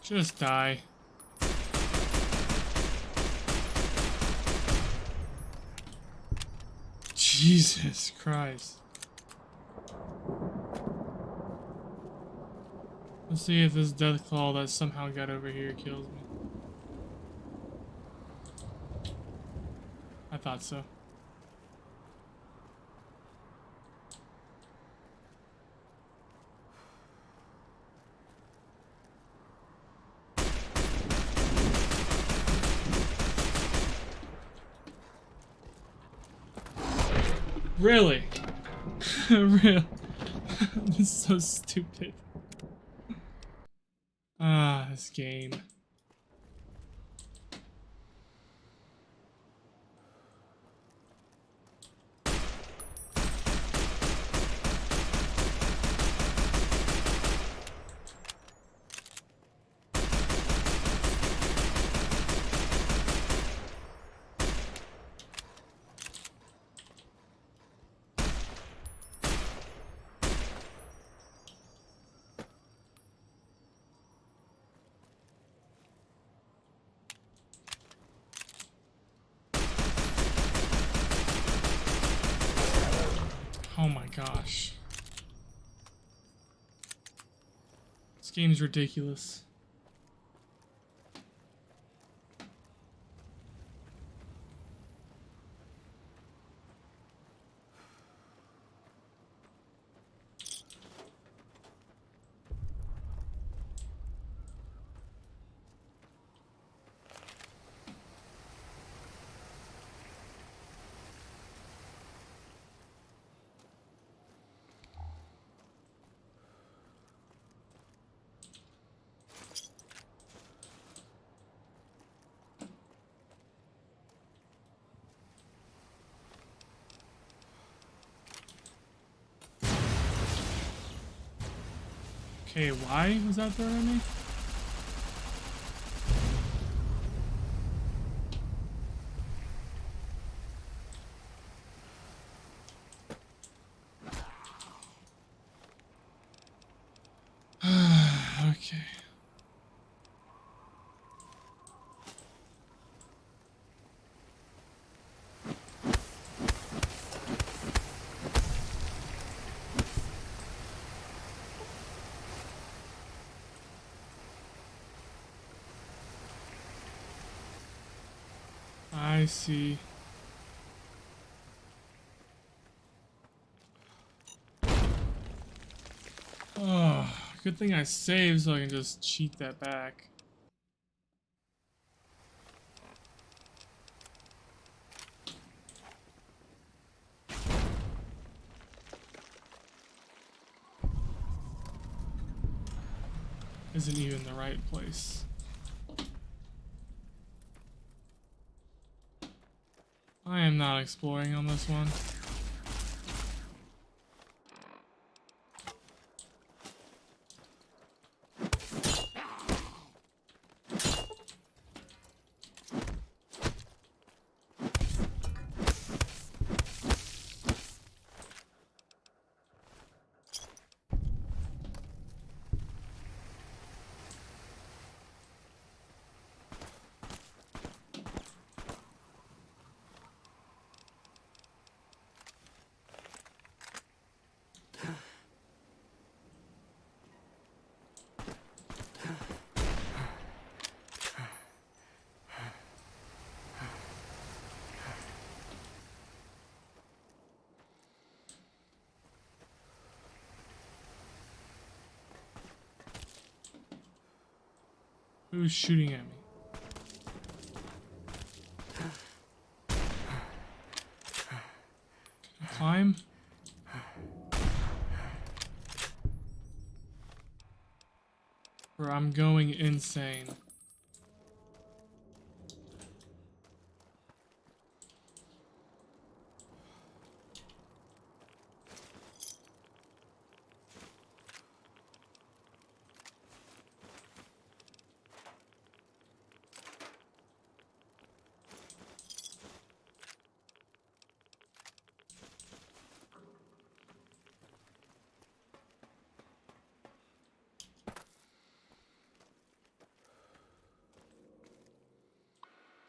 [SPEAKER 1] Just die. Jesus Christ. Let's see if this death claw that somehow got over here kills me. I thought so. Really? Real? This is so stupid. Ah, this game. Oh my gosh. This game's ridiculous. Okay, why was that thrown at me? see. Oh, good thing I saved so I can just cheat that back. Isn't even the right place. I am not exploring on this one. Who's shooting at me? Can I climb? Or I'm going insane.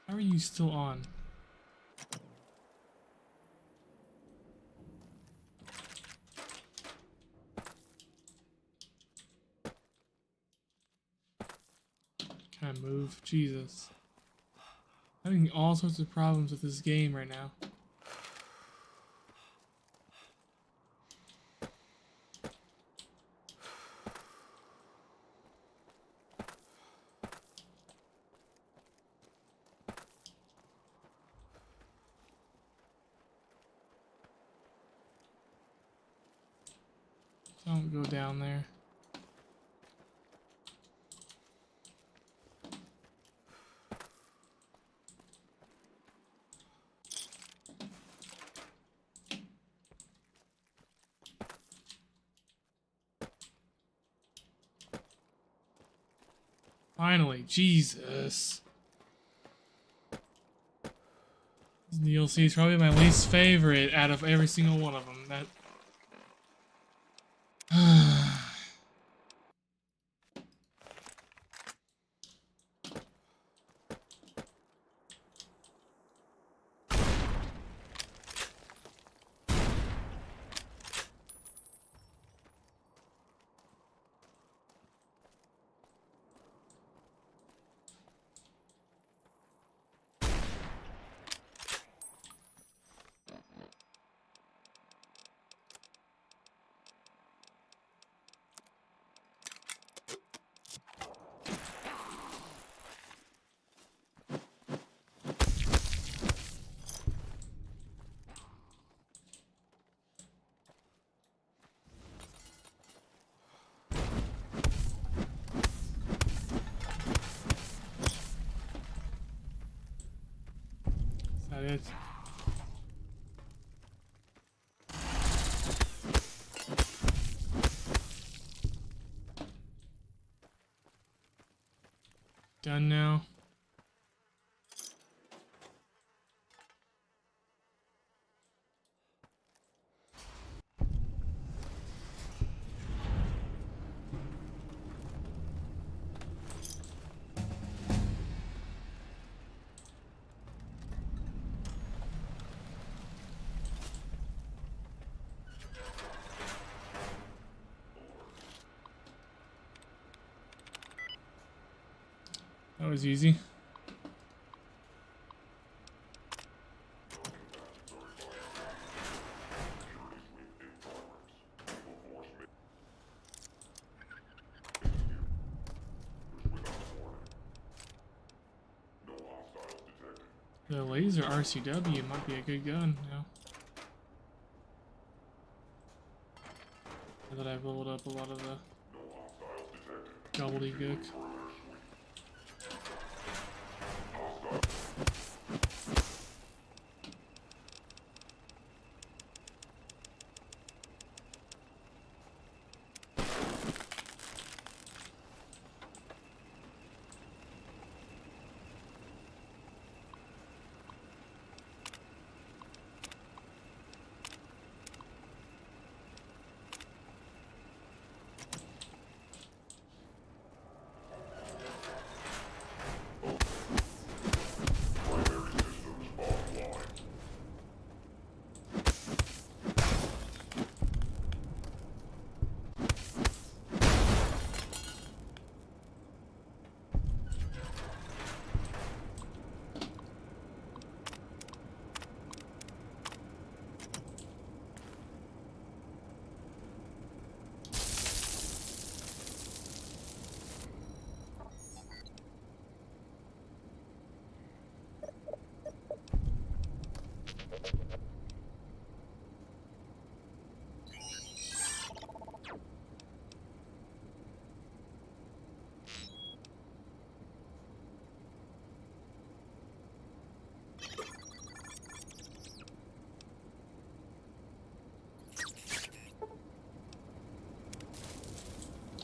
[SPEAKER 1] How are you still on? Can I move? Jesus. Having all sorts of problems with this game right now. Don't go down there. Finally, Jesus. This DLC is probably my least favorite out of every single one of them. That. Is that it? Done now. That was easy. The laser RCW might be a good gun now. Now that I've leveled up a lot of the gobbledygook.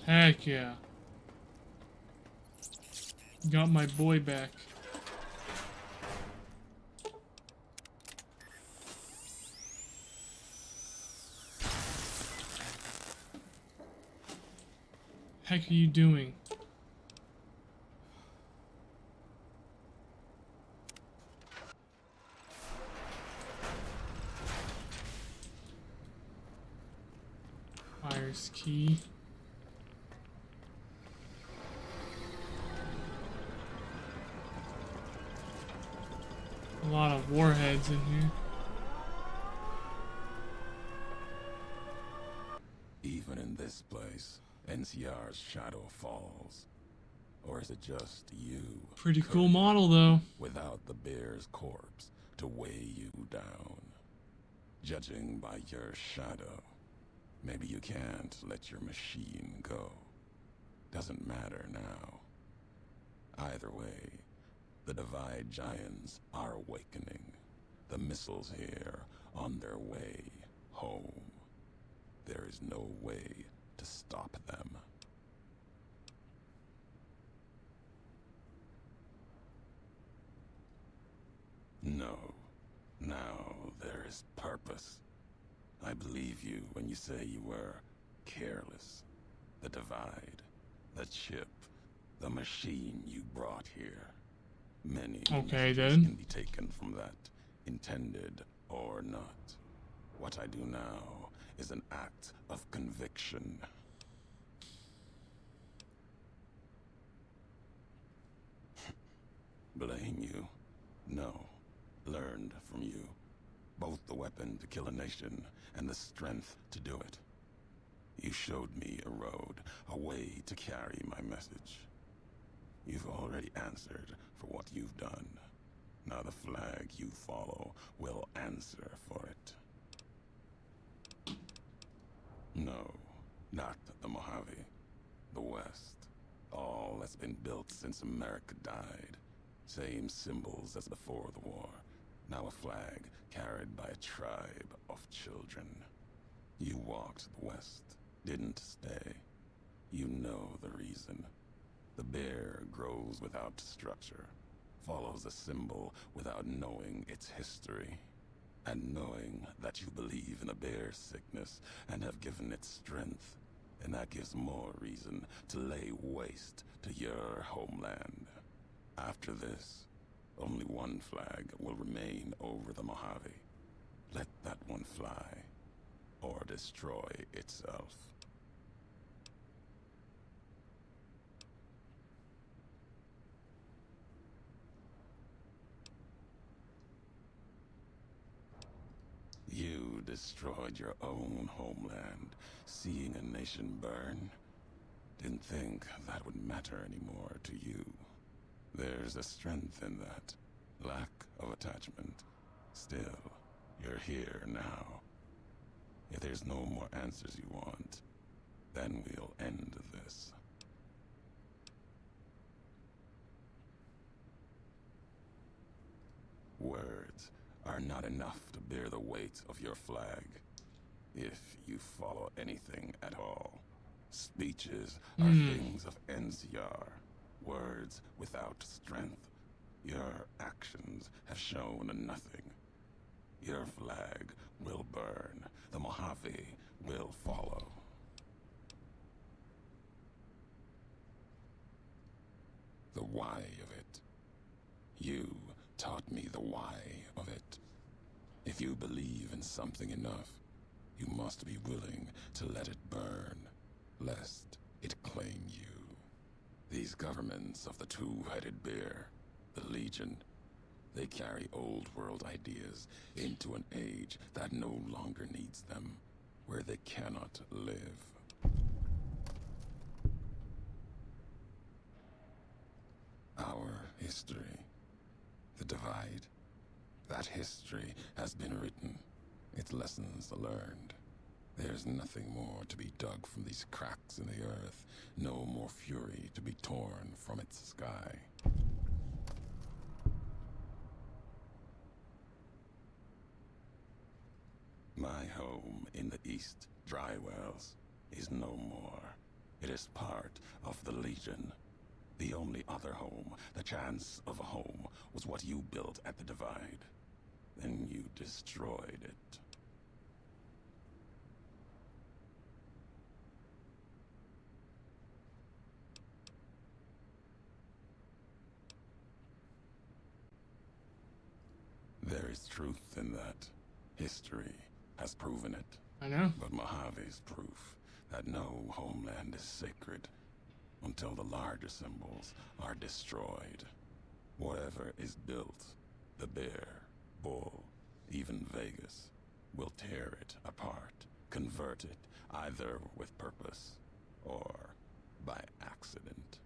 [SPEAKER 1] Heck yeah. Got my boy back. Heck are you doing? Fire's key. A lot of warheads in here.
[SPEAKER 3] Even in this place, NCR's shadow falls. Or is it just you?
[SPEAKER 1] Pretty cool model though.
[SPEAKER 3] Without the bear's corpse to weigh you down. Judging by your shadow, maybe you can't let your machine go. Doesn't matter now. Either way, the Divide Giants are awakening. The missiles here on their way home. There is no way to stop them. No. Now there is purpose. I believe you when you say you were careless. The Divide, the chip, the machine you brought here. Many
[SPEAKER 1] Okay,
[SPEAKER 3] messages
[SPEAKER 1] then.
[SPEAKER 3] can be taken from that, intended or not. What I do now is an act of conviction. Blame you? No. Learned from you. Both the weapon to kill a nation and the strength to do it. You showed me a road, a way to carry my message. You've already answered for what you've done. Now the flag you follow will answer for it. No, not the Mojave. The West. All that's been built since America died. Same symbols as before the war. Now a flag carried by a tribe of children. You walked the West, didn't stay. You know the reason. The bear grows without structure, follows a symbol without knowing its history. And knowing that you believe in a bear's sickness and have given it strength, and that gives more reason to lay waste to your homeland. After this, only one flag will remain over the Mojave. Let that one fly, or destroy itself. You destroyed your own homeland, seeing a nation burn. Didn't think that would matter anymore to you. There's a strength in that. Lack of attachment. Still, you're here now. If there's no more answers you want, then we'll end this. Words are not enough to bear the weight of your flag. If you follow anything at all, speeches are things of NCR. Words without strength. Your actions have shown nothing. Your flag will burn. The Mojave will follow. The why of it. You taught me the why of it. If you believe in something enough, you must be willing to let it burn, lest it claim you. These governments of the two-headed bear, the Legion, they carry old world ideas into an age that no longer needs them, where they cannot live. Our history, the divide, that history has been written, its lessons learned. There's nothing more to be dug from these cracks in the earth, no more fury to be torn from its sky. My home in the East, Drywells, is no more. It is part of the Legion. The only other home, the chance of a home, was what you built at the divide. Then you destroyed it. There is truth in that. History has proven it.
[SPEAKER 1] I know.
[SPEAKER 3] But Mojave's proof that no homeland is sacred until the larger symbols are destroyed. Whatever is built, the bear, bull, even Vegas, will tear it apart, convert it either with purpose or by accident.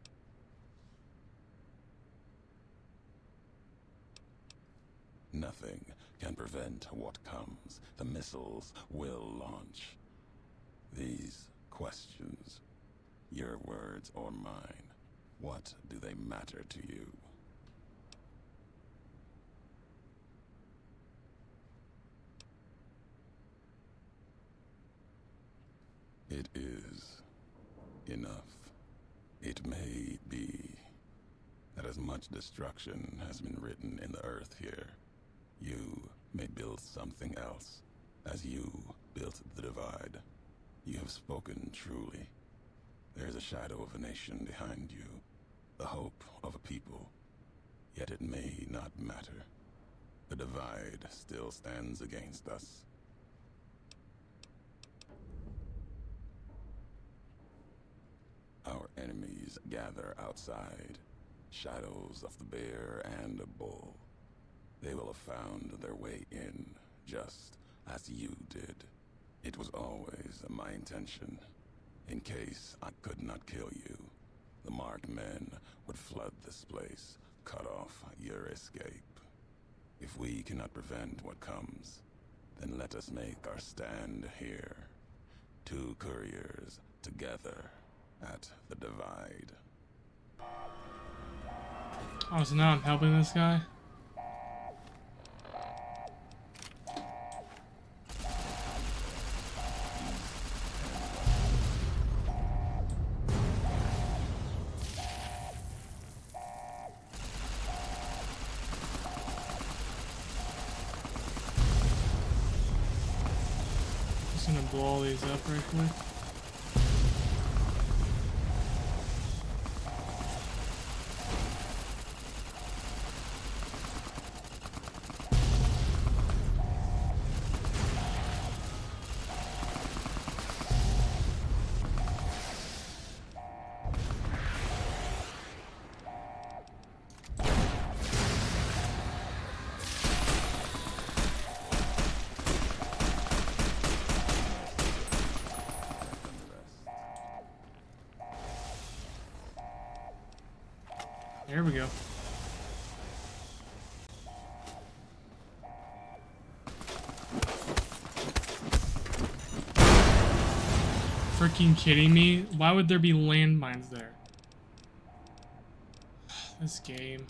[SPEAKER 3] Nothing can prevent what comes. The missiles will launch. These questions, your words or mine, what do they matter to you? It is enough. It may be that as much destruction has been written in the earth here, you may build something else, as you built the divide. You have spoken truly. There's a shadow of a nation behind you, the hope of a people. Yet it may not matter. The divide still stands against us. Our enemies gather outside, shadows of the bear and a bull. They will have found their way in, just as you did. It was always my intention. In case I could not kill you, the marked men would flood this place, cut off your escape. If we cannot prevent what comes, then let us make our stand here. Two couriers together at the divide.
[SPEAKER 1] Oh, so now I'm helping this guy? Just gonna blow all these up right quick. There we go. freaking kidding me? Why would there be landmines there? This game.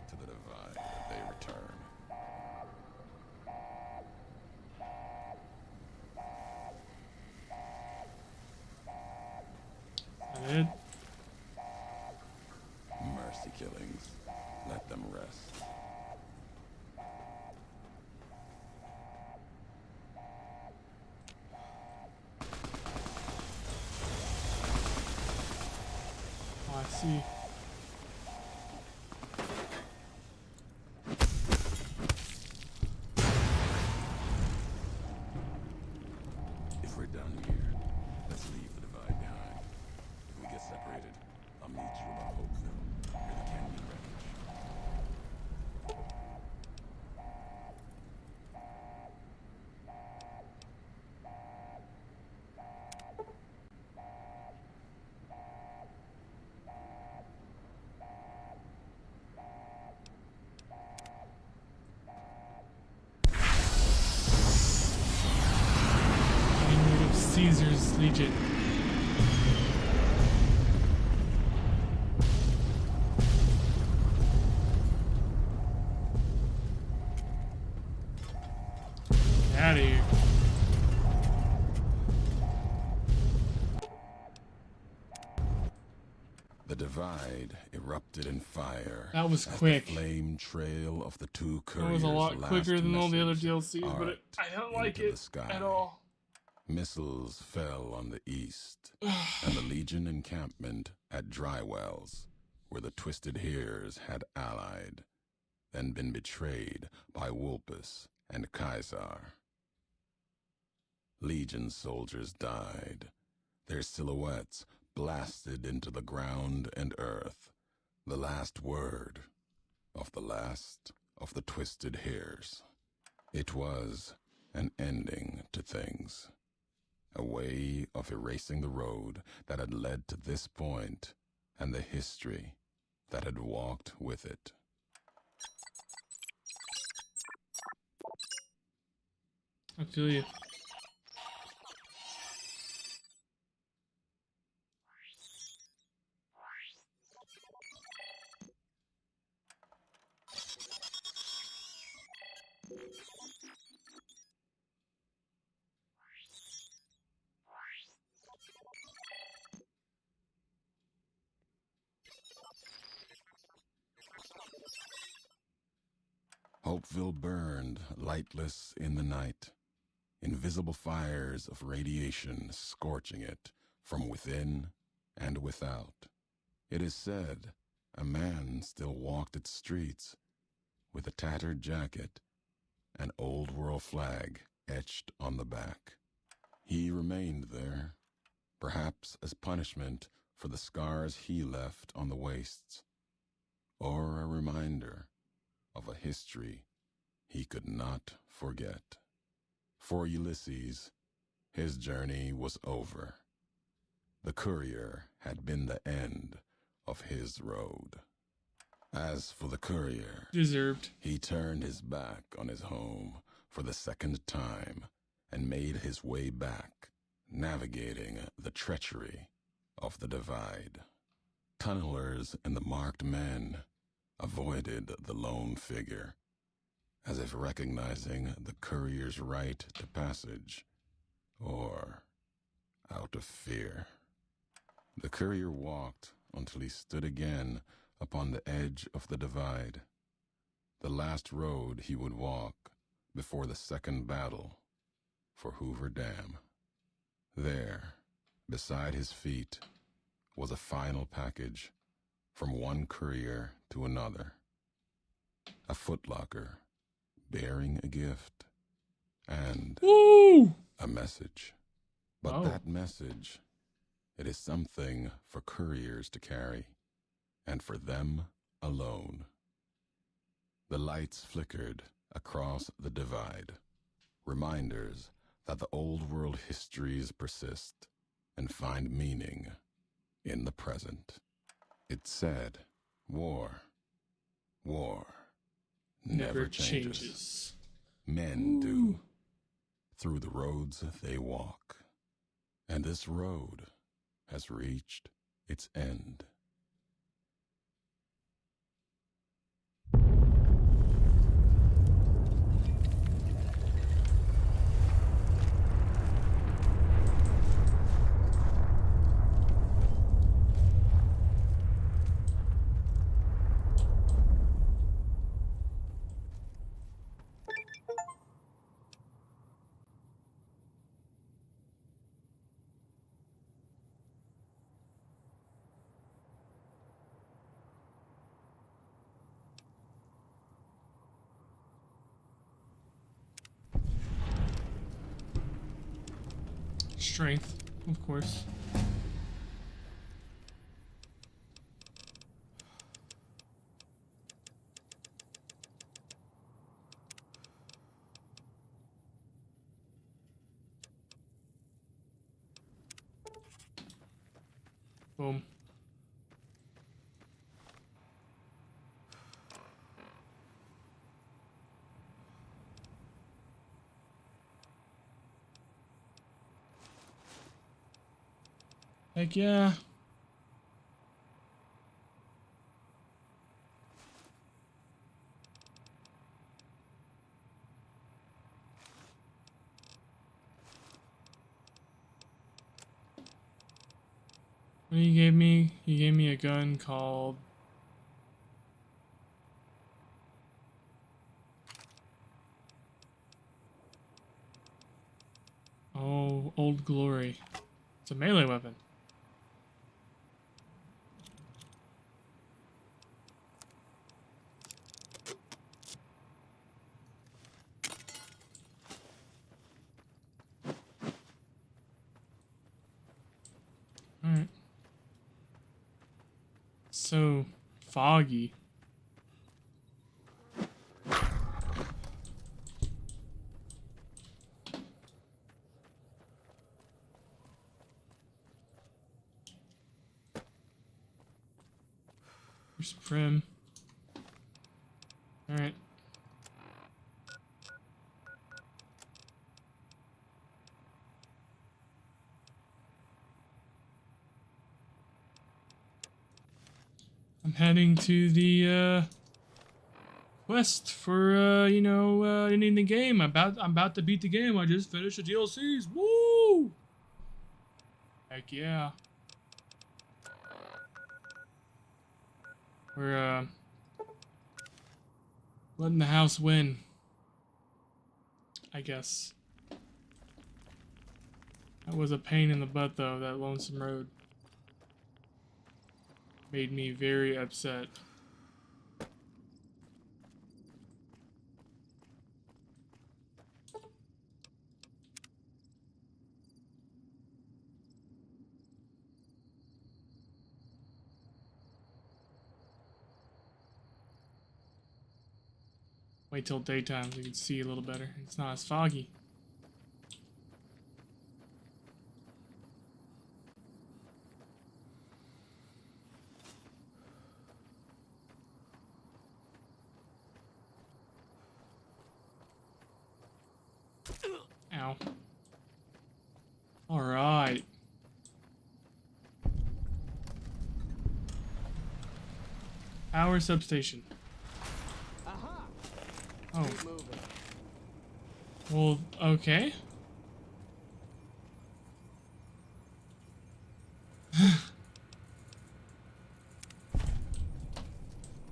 [SPEAKER 3] To the divide that they return.
[SPEAKER 1] That it?
[SPEAKER 3] Mercy killings. Let them rest.
[SPEAKER 1] Oh, I see.
[SPEAKER 3] If we're done here, let's leave the divide behind. If we get separated, I'll meet you above Hopeville, near the canyon wreckage.
[SPEAKER 1] Getting rid of Caesar's Legion. Get out of here.
[SPEAKER 3] The divide erupted in fire.
[SPEAKER 1] That was
[SPEAKER 3] as
[SPEAKER 1] quick.
[SPEAKER 3] The flame trail of the two
[SPEAKER 1] That
[SPEAKER 3] couriers'
[SPEAKER 1] was a lot
[SPEAKER 3] last
[SPEAKER 1] quicker than all the other
[SPEAKER 3] message
[SPEAKER 1] DLCs, but I don't like
[SPEAKER 3] into
[SPEAKER 1] it
[SPEAKER 3] the sky.
[SPEAKER 1] at all.
[SPEAKER 3] Missiles fell on the east, and the Legion encampment at Drywells, where the Twisted Hears had allied, then been betrayed by Wulpus and Caesar. Legion soldiers died, their silhouettes blasted into the ground and earth, the last word of the last of the Twisted Hears. It was an ending to things. A way of erasing the road that had led to this point and the history that had walked with it.
[SPEAKER 1] I feel you.
[SPEAKER 3] Hopeville burned lightless in the night, invisible fires of radiation scorching it from within and without. It is said a man still walked its streets with a tattered jacket, an old world flag etched on the back. He remained there, perhaps as punishment for the scars he left on the wastes, or a reminder of a history he could not forget. For Ulysses, his journey was over. The courier had been the end of his road. As for the courier,
[SPEAKER 1] Deserved.
[SPEAKER 3] he turned his back on his home for the second time and made his way back, navigating the treachery of the divide. Tunnelers and the marked men avoided the lone figure, as if recognizing the courier's right to passage, or out of fear. The courier walked until he stood again upon the edge of the divide, the last road he would walk before the second battle for Hoover Dam. There, beside his feet, was a final package from one courier to another. A footlocker, bearing a gift and
[SPEAKER 1] Woo!
[SPEAKER 3] a message. But
[SPEAKER 1] Oh.
[SPEAKER 3] that message, it is something for couriers to carry, and for them alone. The lights flickered across the divide, reminders that the old world histories persist and find meaning in the present. It said, war never changes. Men do, through the roads they walk, and this road has reached its end.
[SPEAKER 1] Strength, of course. Boom. Heck yeah. What he gave me? He gave me a gun called... Oh, Old Glory. It's a melee weapon. Alright. So foggy. Here's Prim. Alright. I'm heading to the quest for ending the game. I'm about to beat the game. I just finished the DLCs. Woo! Heck yeah. We're letting the house win, I guess. That was a pain in the butt though, that lonesome road. Made me very upset. Wait till daytime so you can see a little better. It's not as foggy. Ow. Alright. Power substation. Oh. Well, okay.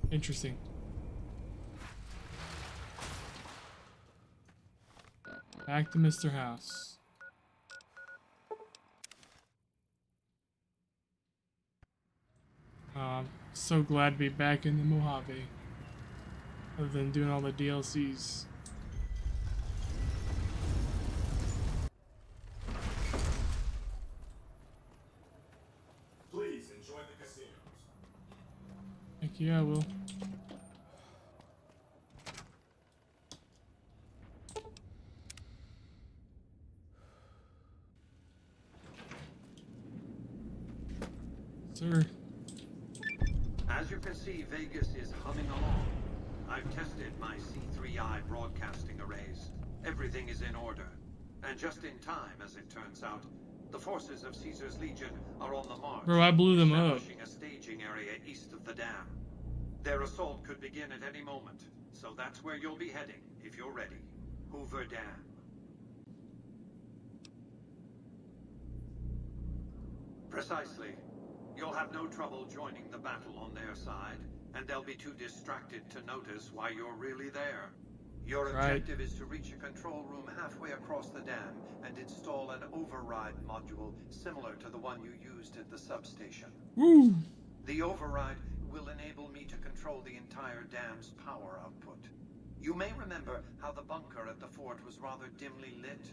[SPEAKER 1] Interesting. Back to Mr. House. So glad to be back in the Mojave. Other than doing all the DLCs. Yeah, I will. Sir.
[SPEAKER 5] As you can see, Vegas is humming along. I've tested my C3I broadcasting arrays. Everything is in order. And just in time, as it turns out, the forces of Caesar's Legion are on the march.
[SPEAKER 1] Bro, I blew them up.
[SPEAKER 5] Establishing a staging area east of the dam. Their assault could begin at any moment, so that's where you'll be heading, if you're ready. Hoover Dam. Precisely. You'll have no trouble joining the battle on their side, and they'll be too distracted to notice why you're really there. Your objective is to reach a control room halfway across the dam and install an override module similar to the one you used at the substation.
[SPEAKER 1] Woo!
[SPEAKER 5] The override will enable me to control the entire dam's power output. You may remember how the bunker at the fort was rather dimly lit.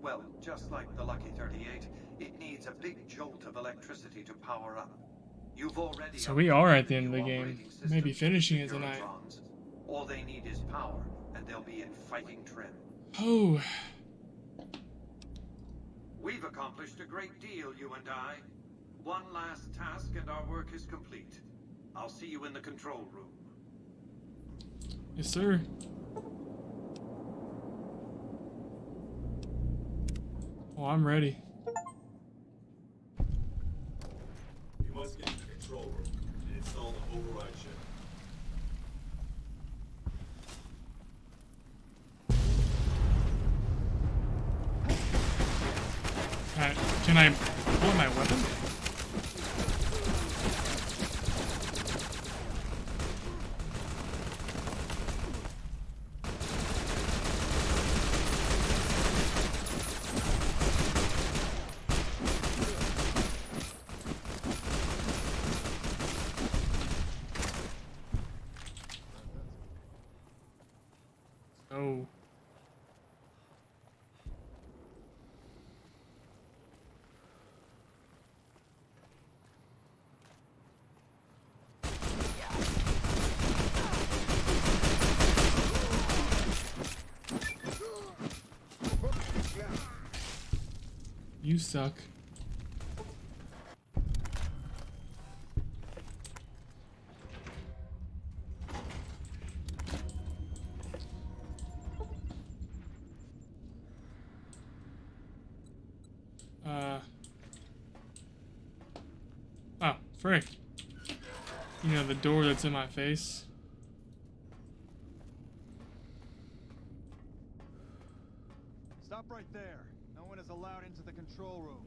[SPEAKER 5] Well, just like the Lucky 38, it needs a big jolt of electricity to power up. You've already
[SPEAKER 1] So we are at the end of the
[SPEAKER 5] new
[SPEAKER 1] game.
[SPEAKER 5] operating system
[SPEAKER 1] Maybe
[SPEAKER 5] to
[SPEAKER 1] finishing it
[SPEAKER 5] secure
[SPEAKER 1] tonight.
[SPEAKER 5] Trons. All they need is power, and they'll be in fighting trim.
[SPEAKER 1] Oh.
[SPEAKER 5] We've accomplished a great deal, you and I. One last task and our work is complete. I'll see you in the control room.
[SPEAKER 1] Yes, sir. Oh, I'm ready.
[SPEAKER 6] You must get to the control room and install the override chip.
[SPEAKER 1] Can I pull my weapon? Oh. You suck. Oh, frick. You know, the door that's in my face.
[SPEAKER 7] Stop right there. No one is allowed into the control room.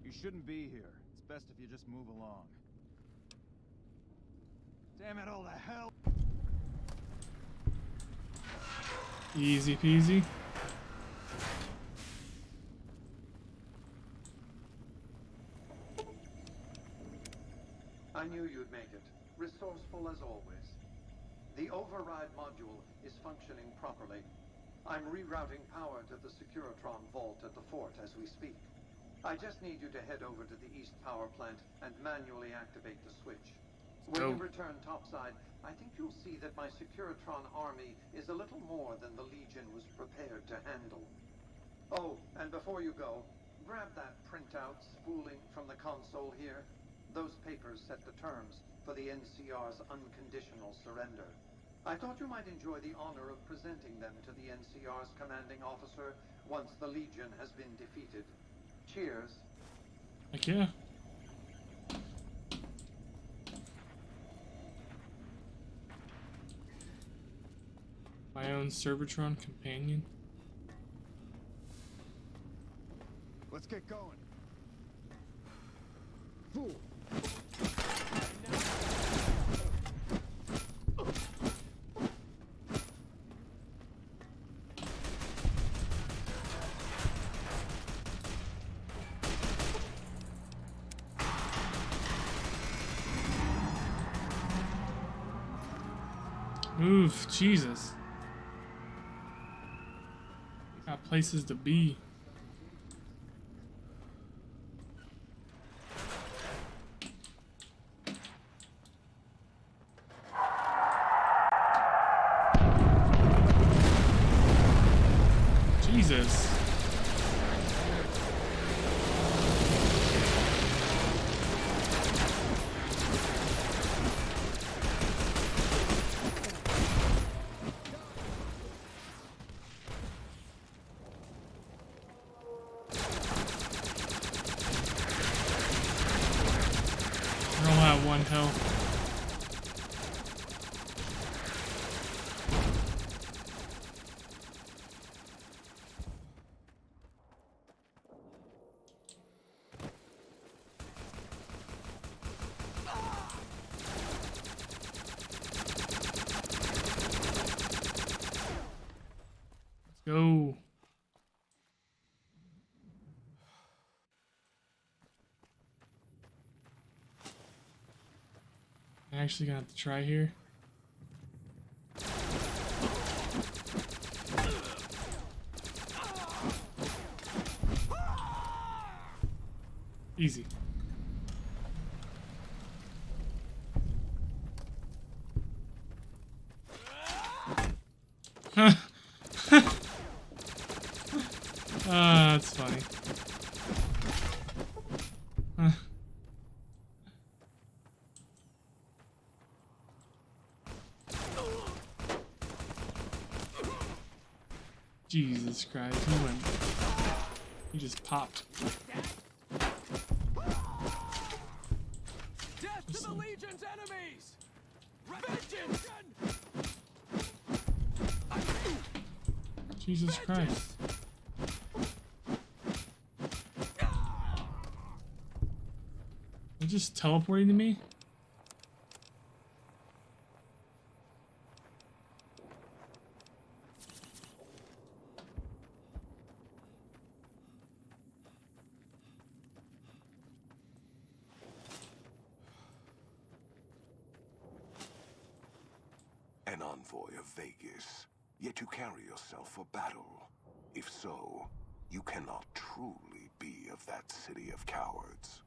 [SPEAKER 7] You shouldn't be here. It's best if you just move along. Damn it all to hell!
[SPEAKER 1] Easy peasy.
[SPEAKER 5] I knew you'd make it. Resourceful as always. The override module is functioning properly. I'm rerouting power to the Securitron vault at the fort as we speak. I just need you to head over to the east power plant and manually activate the switch. When you return topside, I think you'll see that my Securitron army is a little more than the Legion was prepared to handle. Oh, and before you go, grab that printout spooling from the console here. Those papers set the terms for the NCR's unconditional surrender. I thought you might enjoy the honor of presenting them to the NCR's commanding officer once the Legion has been defeated. Cheers.
[SPEAKER 1] Heck yeah. My own Servatron companion.
[SPEAKER 7] Let's get going. Fool.
[SPEAKER 1] Oof, Jesus. Got places to be. Jesus. I don't have one health. Go. I'm actually gonna have to try here. Easy. That's funny. Jesus Christ, he just popped.
[SPEAKER 8] Death to the Legion's enemies! Vengeance!
[SPEAKER 1] Jesus Christ. They're just teleporting to me?
[SPEAKER 9] An envoy of Vegas, yet you carry yourself for battle. If so, you cannot truly be of that city of cowards.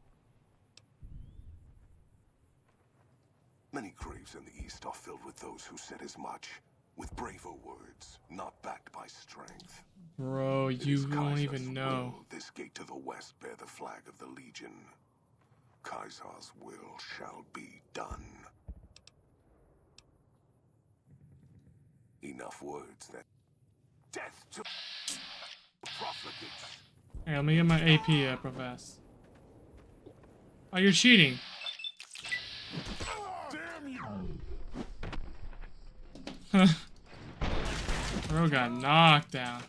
[SPEAKER 9] Many graves in the East are filled with those who said as much, with braver words, not backed by strength.
[SPEAKER 1] Bro, you don't even know.
[SPEAKER 9] Will this gate to the west bear the flag of the Legion. Kaiser's will shall be done. Enough words that death to profligates.
[SPEAKER 1] Hey, let me get my AP up real fast. Oh, you're cheating. Damn you. Bro got knocked down.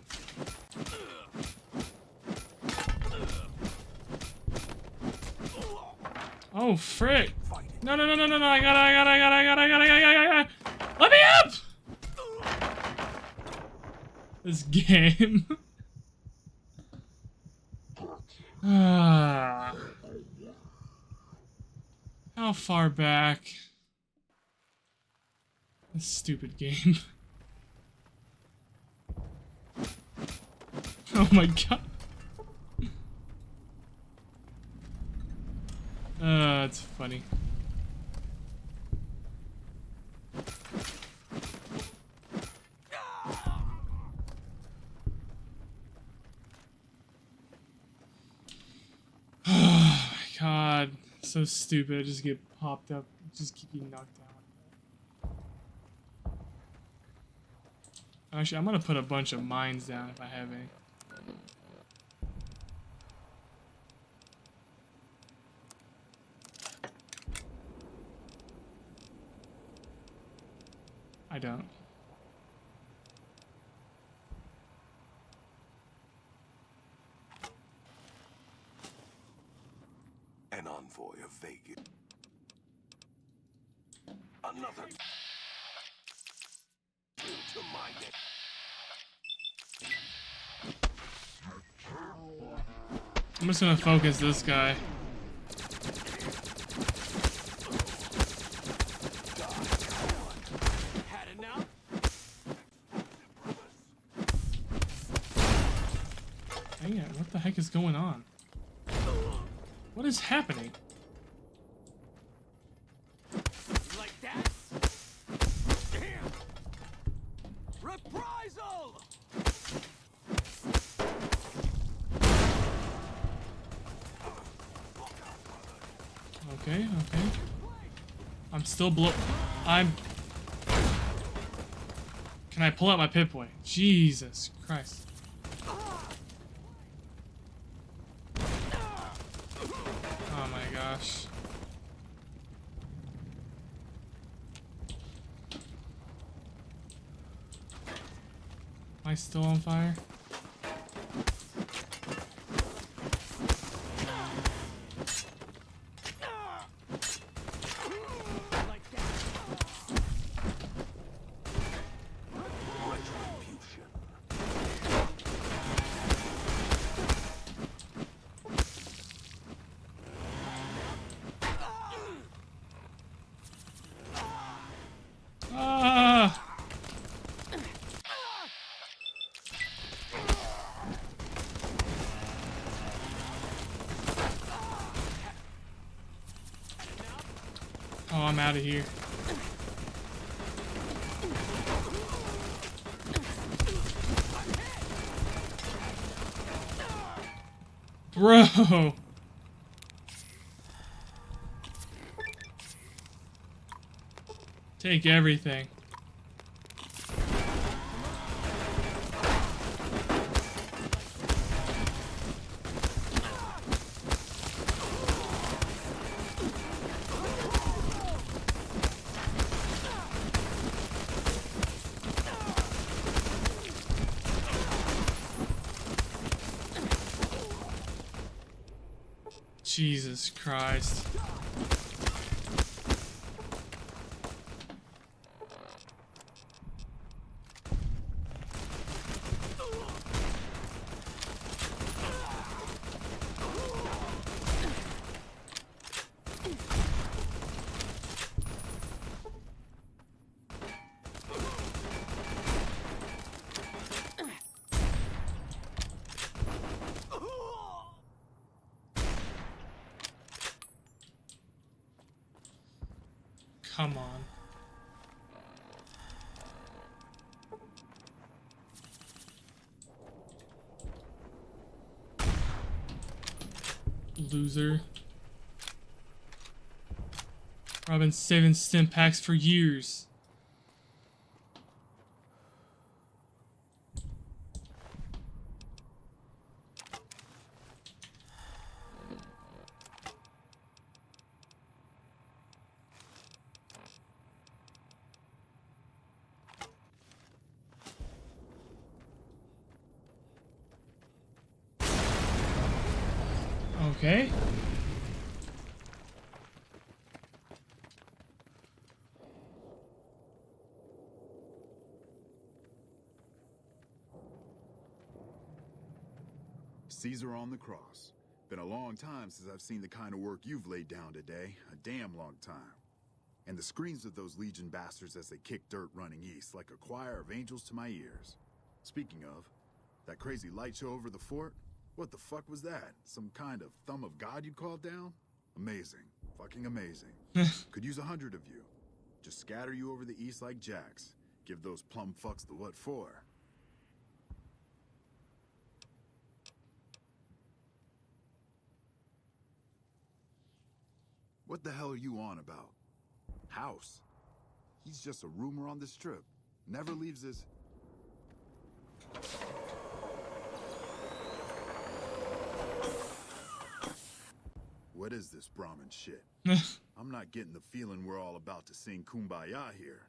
[SPEAKER 1] Oh, frick. No, no, no, no, no, no. I gotta. Let me up! This game. How far back? This stupid game. Oh my god. It's funny. Oh my god. So stupid. I just get popped up. Just keep getting knocked out. Actually, I'm gonna put a bunch of mines down if I have any. I don't.
[SPEAKER 9] An envoy of Vegas. Another to my neck.
[SPEAKER 1] I'm just gonna focus this guy.
[SPEAKER 8] Had enough?
[SPEAKER 1] Dang it, what the heck is going on? What is happening?
[SPEAKER 8] Like that? Damn! Reprisal!
[SPEAKER 1] Okay, okay. I'm still I'm... Can I pull out my Pip-Boy? Jesus Christ. Oh my gosh. Am I still on fire? Ah! Oh, I'm out of here. Bro! Take everything. Jesus Christ. Come on. Loser. I've been saving stim packs for years. Okay.
[SPEAKER 10] Caesar on the cross. Been a long time since I've seen the kind of work you've laid down today. A damn long time. And the screams of those Legion bastards as they kick dirt running east like a choir of angels to my ears. Speaking of, that crazy light show over the fort? What the fuck was that? Some kind of thumb of God you called down? Amazing. Fucking amazing. Could use 100 of you. Just scatter you over the east like jacks. Give those plum fucks the what for. What the hell are you on about? House? He's just a rumor on the strip. Never leaves his... What is this Brahmin shit? I'm not getting the feeling we're all about to sing Kumbaya here.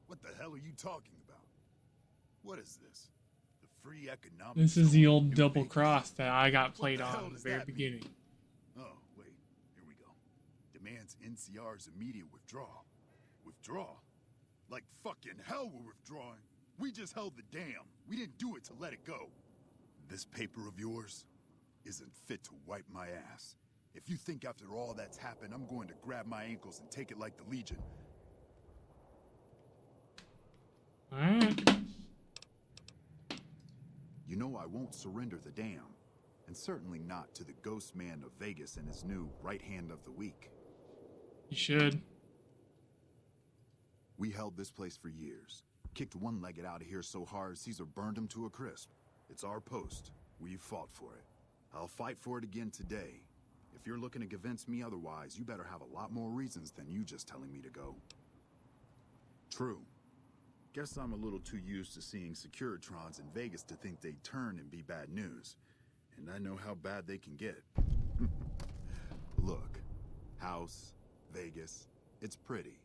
[SPEAKER 10] What the hell are you talking about? What is this? The free economic...
[SPEAKER 1] This is the
[SPEAKER 10] zone
[SPEAKER 1] old
[SPEAKER 10] in
[SPEAKER 1] double
[SPEAKER 10] Vegas?
[SPEAKER 1] cross that I got
[SPEAKER 10] What
[SPEAKER 1] played
[SPEAKER 10] the hell
[SPEAKER 1] on in the
[SPEAKER 10] does
[SPEAKER 1] very
[SPEAKER 10] that mean?
[SPEAKER 1] beginning.
[SPEAKER 10] Oh, wait. Here we go. Demands NCR's immediate withdrawal. Withdrawal? Like fucking hell we're withdrawing. We just held the dam. We didn't do it to let it go. This paper of yours isn't fit to wipe my ass. If you think after all that's happened, I'm going to grab my ankles and take it like the Legion.
[SPEAKER 1] Alright.
[SPEAKER 10] You know I won't surrender the dam. And certainly not to the ghost man of Vegas and his new right hand of the week.
[SPEAKER 1] You should.
[SPEAKER 10] We held this place for years. Kicked one-legged out of here so hard Caesar burned him to a crisp. It's our post. We fought for it. I'll fight for it again today. If you're looking to convince me otherwise, you better have a lot more reasons than you just telling me to go. True. Guess I'm a little too used to seeing Securitrons in Vegas to think they'd turn and be bad news. And I know how bad they can get. Look, House, Vegas, it's pretty.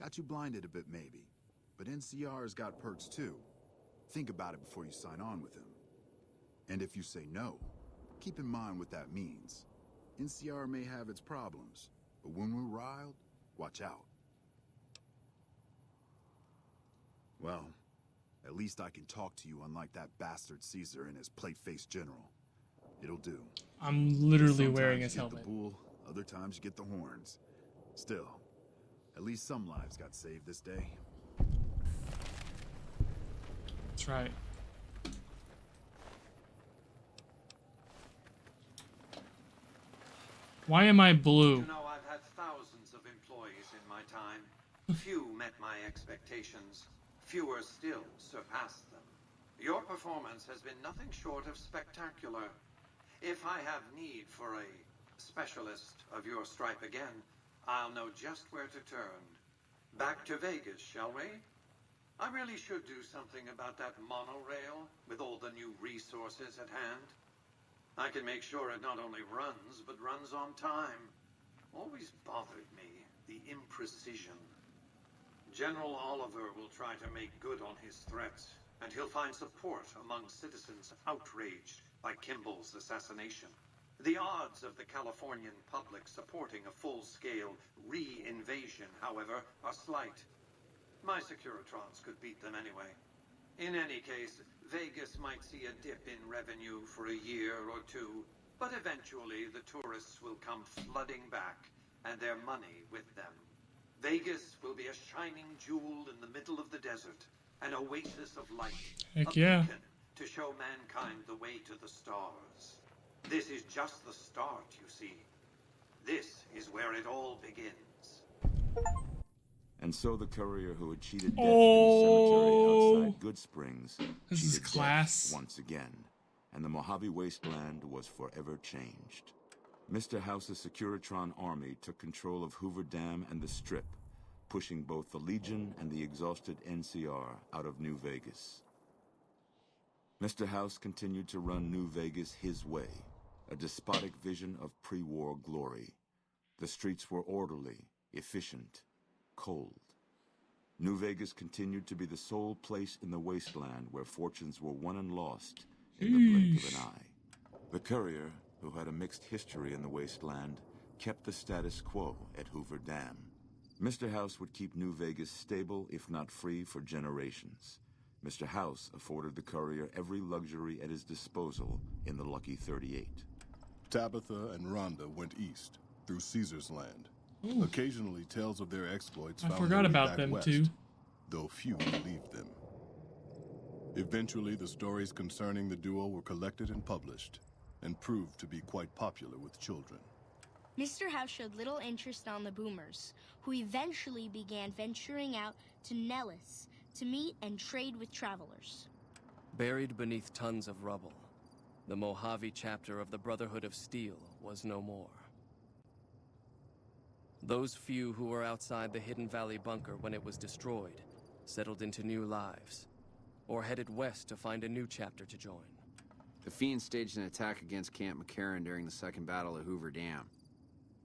[SPEAKER 10] Got you blinded a bit maybe. But NCR's got perks too. Think about it before you sign on with him. And if you say no, keep in mind what that means. NCR may have its problems, but when we're riled, watch out. Well, at least I can talk to you unlike that bastard Caesar and his plate-faced general. It'll do.
[SPEAKER 1] I'm literally
[SPEAKER 10] Sometimes
[SPEAKER 1] wearing his
[SPEAKER 10] you get
[SPEAKER 1] helmet.
[SPEAKER 10] the bull, other times you get the horns. Still, at least some lives got saved this day.
[SPEAKER 1] That's right. Why am I blue?
[SPEAKER 5] You know, I've had thousands of employees in my time. Few met my expectations. Fewer still surpassed them. Your performance has been nothing short of spectacular. If I have need for a specialist of your stripe again, I'll know just where to turn. Back to Vegas, shall we? I really should do something about that monorail with all the new resources at hand. I can make sure it not only runs, but runs on time. Always bothered me, the imprecision. General Oliver will try to make good on his threats, and he'll find support among citizens outraged by Kimball's assassination. The odds of the Californian public supporting a full-scale re-invasion, however, are slight. My Securitrons could beat them anyway. In any case, Vegas might see a dip in revenue for a year or two, but eventually the tourists will come flooding back, and their money with them. Vegas will be a shining jewel in the middle of the desert, an oasis of light,
[SPEAKER 1] Heck
[SPEAKER 5] a
[SPEAKER 1] yeah.
[SPEAKER 5] beacon to show mankind the way to the stars. This is just the start, you see. This is where it all begins.
[SPEAKER 11] And so the courier who had cheated death in the cemetery outside Good Springs
[SPEAKER 1] This is
[SPEAKER 11] cheated
[SPEAKER 1] class.
[SPEAKER 11] death once again, and the Mojave Wasteland was forever changed. Mr. House's Securitron army took control of Hoover Dam and the Strip, pushing both the Legion and the exhausted NCR out of New Vegas. Mr. House continued to run New Vegas his way, a despotic vision of pre-war glory. The streets were orderly, efficient, cold. New Vegas continued to be the sole place in the wasteland where fortunes were won and lost in the blink of an eye. The courier, who had a mixed history in the wasteland, kept the status quo at Hoover Dam. Mr. House would keep New Vegas stable, if not free, for generations. Mr. House afforded the courier every luxury at his disposal in the Lucky 38.
[SPEAKER 3] Tabitha and Rhonda went east, through Caesar's land.
[SPEAKER 1] Ooh.
[SPEAKER 3] Occasionally, tales of their exploits
[SPEAKER 1] I
[SPEAKER 3] found
[SPEAKER 1] forgot
[SPEAKER 3] their way
[SPEAKER 1] about
[SPEAKER 3] back
[SPEAKER 1] them
[SPEAKER 3] west,
[SPEAKER 1] too.
[SPEAKER 3] though few believed them. Eventually, the stories concerning the duo were collected and published, and proved to be quite popular with children.
[SPEAKER 12] Mr. House showed little interest on the boomers, who eventually began venturing out to Nellis to meet and trade with travelers.
[SPEAKER 13] Buried beneath tons of rubble, the Mojave chapter of the Brotherhood of Steel was no more. Those few who were outside the Hidden Valley bunker when it was destroyed settled into new lives, or headed west to find a new chapter to join.
[SPEAKER 14] The Fiends staged an attack against Camp McCarran during the Second Battle of Hoover Dam.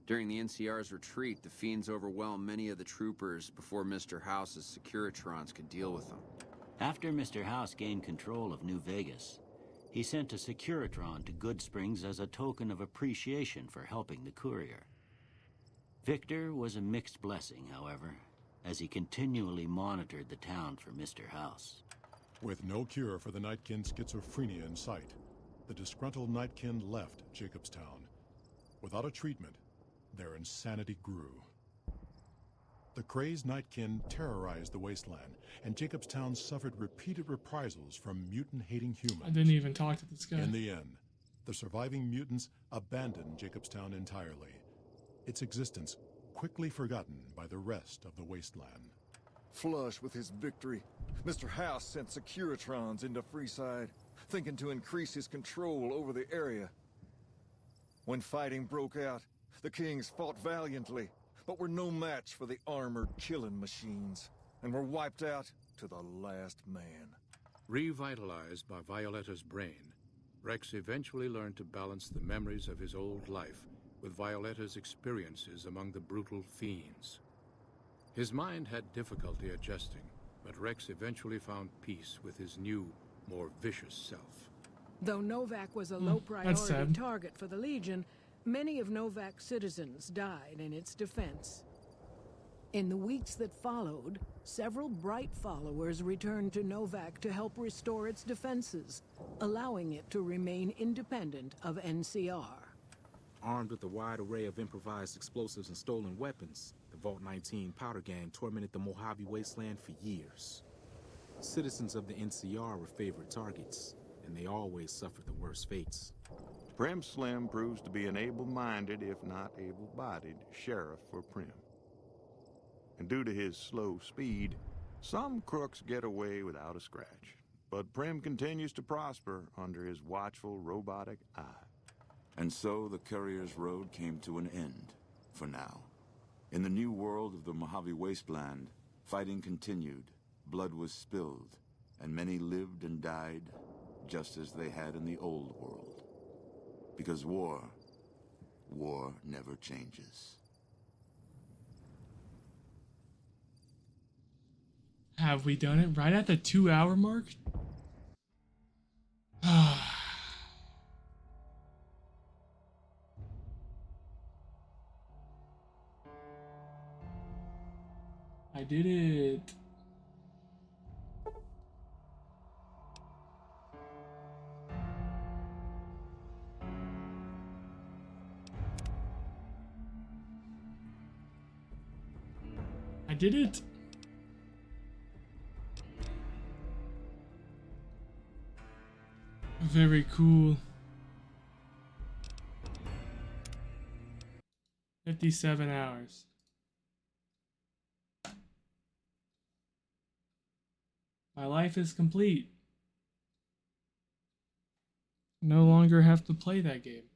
[SPEAKER 14] During the NCR's retreat, the Fiends overwhelmed many of the troopers before Mr. House's Securitrons could deal with them.
[SPEAKER 15] After Mr. House gained control of New Vegas, he sent a Securitron to Good Springs as a token of appreciation for helping the courier. Victor was a mixed blessing, however, as he continually monitored the town for Mr. House.
[SPEAKER 16] With no cure for the Nightkin schizophrenia in sight, the disgruntled Nightkin left Jacobstown. Without a treatment, their insanity grew. The crazed Nightkin terrorized the wasteland, and Jacobstown suffered repeated reprisals from mutant-hating humans.
[SPEAKER 1] I didn't even talk to this guy.
[SPEAKER 16] In the end, the surviving mutants abandoned Jacobstown entirely, its existence quickly forgotten by the rest of the wasteland.
[SPEAKER 7] Flush with his victory, Mr. House sent Securitrons into Freeside, thinking to increase his control over the area.
[SPEAKER 17] When fighting broke out, the kings fought valiantly, but were no match for the armored killing machines, and were wiped out to the last man.
[SPEAKER 18] Revitalized by Violetta's brain, Rex eventually learned to balance the memories of his old life with Violetta's experiences among the brutal fiends. His mind had difficulty adjusting, but Rex eventually found peace with his new, more vicious self.
[SPEAKER 19] Though Novak was a low-priority target for the Legion, many of Novak's citizens died in its defense. In the weeks that followed, several Bright followers returned to Novak to help restore its defenses, allowing it to remain independent of NCR.
[SPEAKER 20] Armed with a wide array of improvised explosives and stolen weapons, the Vault 19 powder gang tormented the Mojave Wasteland for years. Citizens of the NCR were favorite targets, and they always suffered the worst fates.
[SPEAKER 21] Prim Slim proves to be an able-minded, if not able-bodied, sheriff for Prim. And due to his slow speed, some crooks get away without a scratch. But Prim continues to prosper under his watchful, robotic eye.
[SPEAKER 11] And so the Courier's Road came to an end, for now. In the new world of the Mojave Wasteland, fighting continued, blood was spilled, and many lived and died just as they had in the old world. Because war never changes.
[SPEAKER 1] Have we done it right at the 2-hour mark? I did it. I did it. Very cool. 57 hours. My life is complete. No longer have to play that game.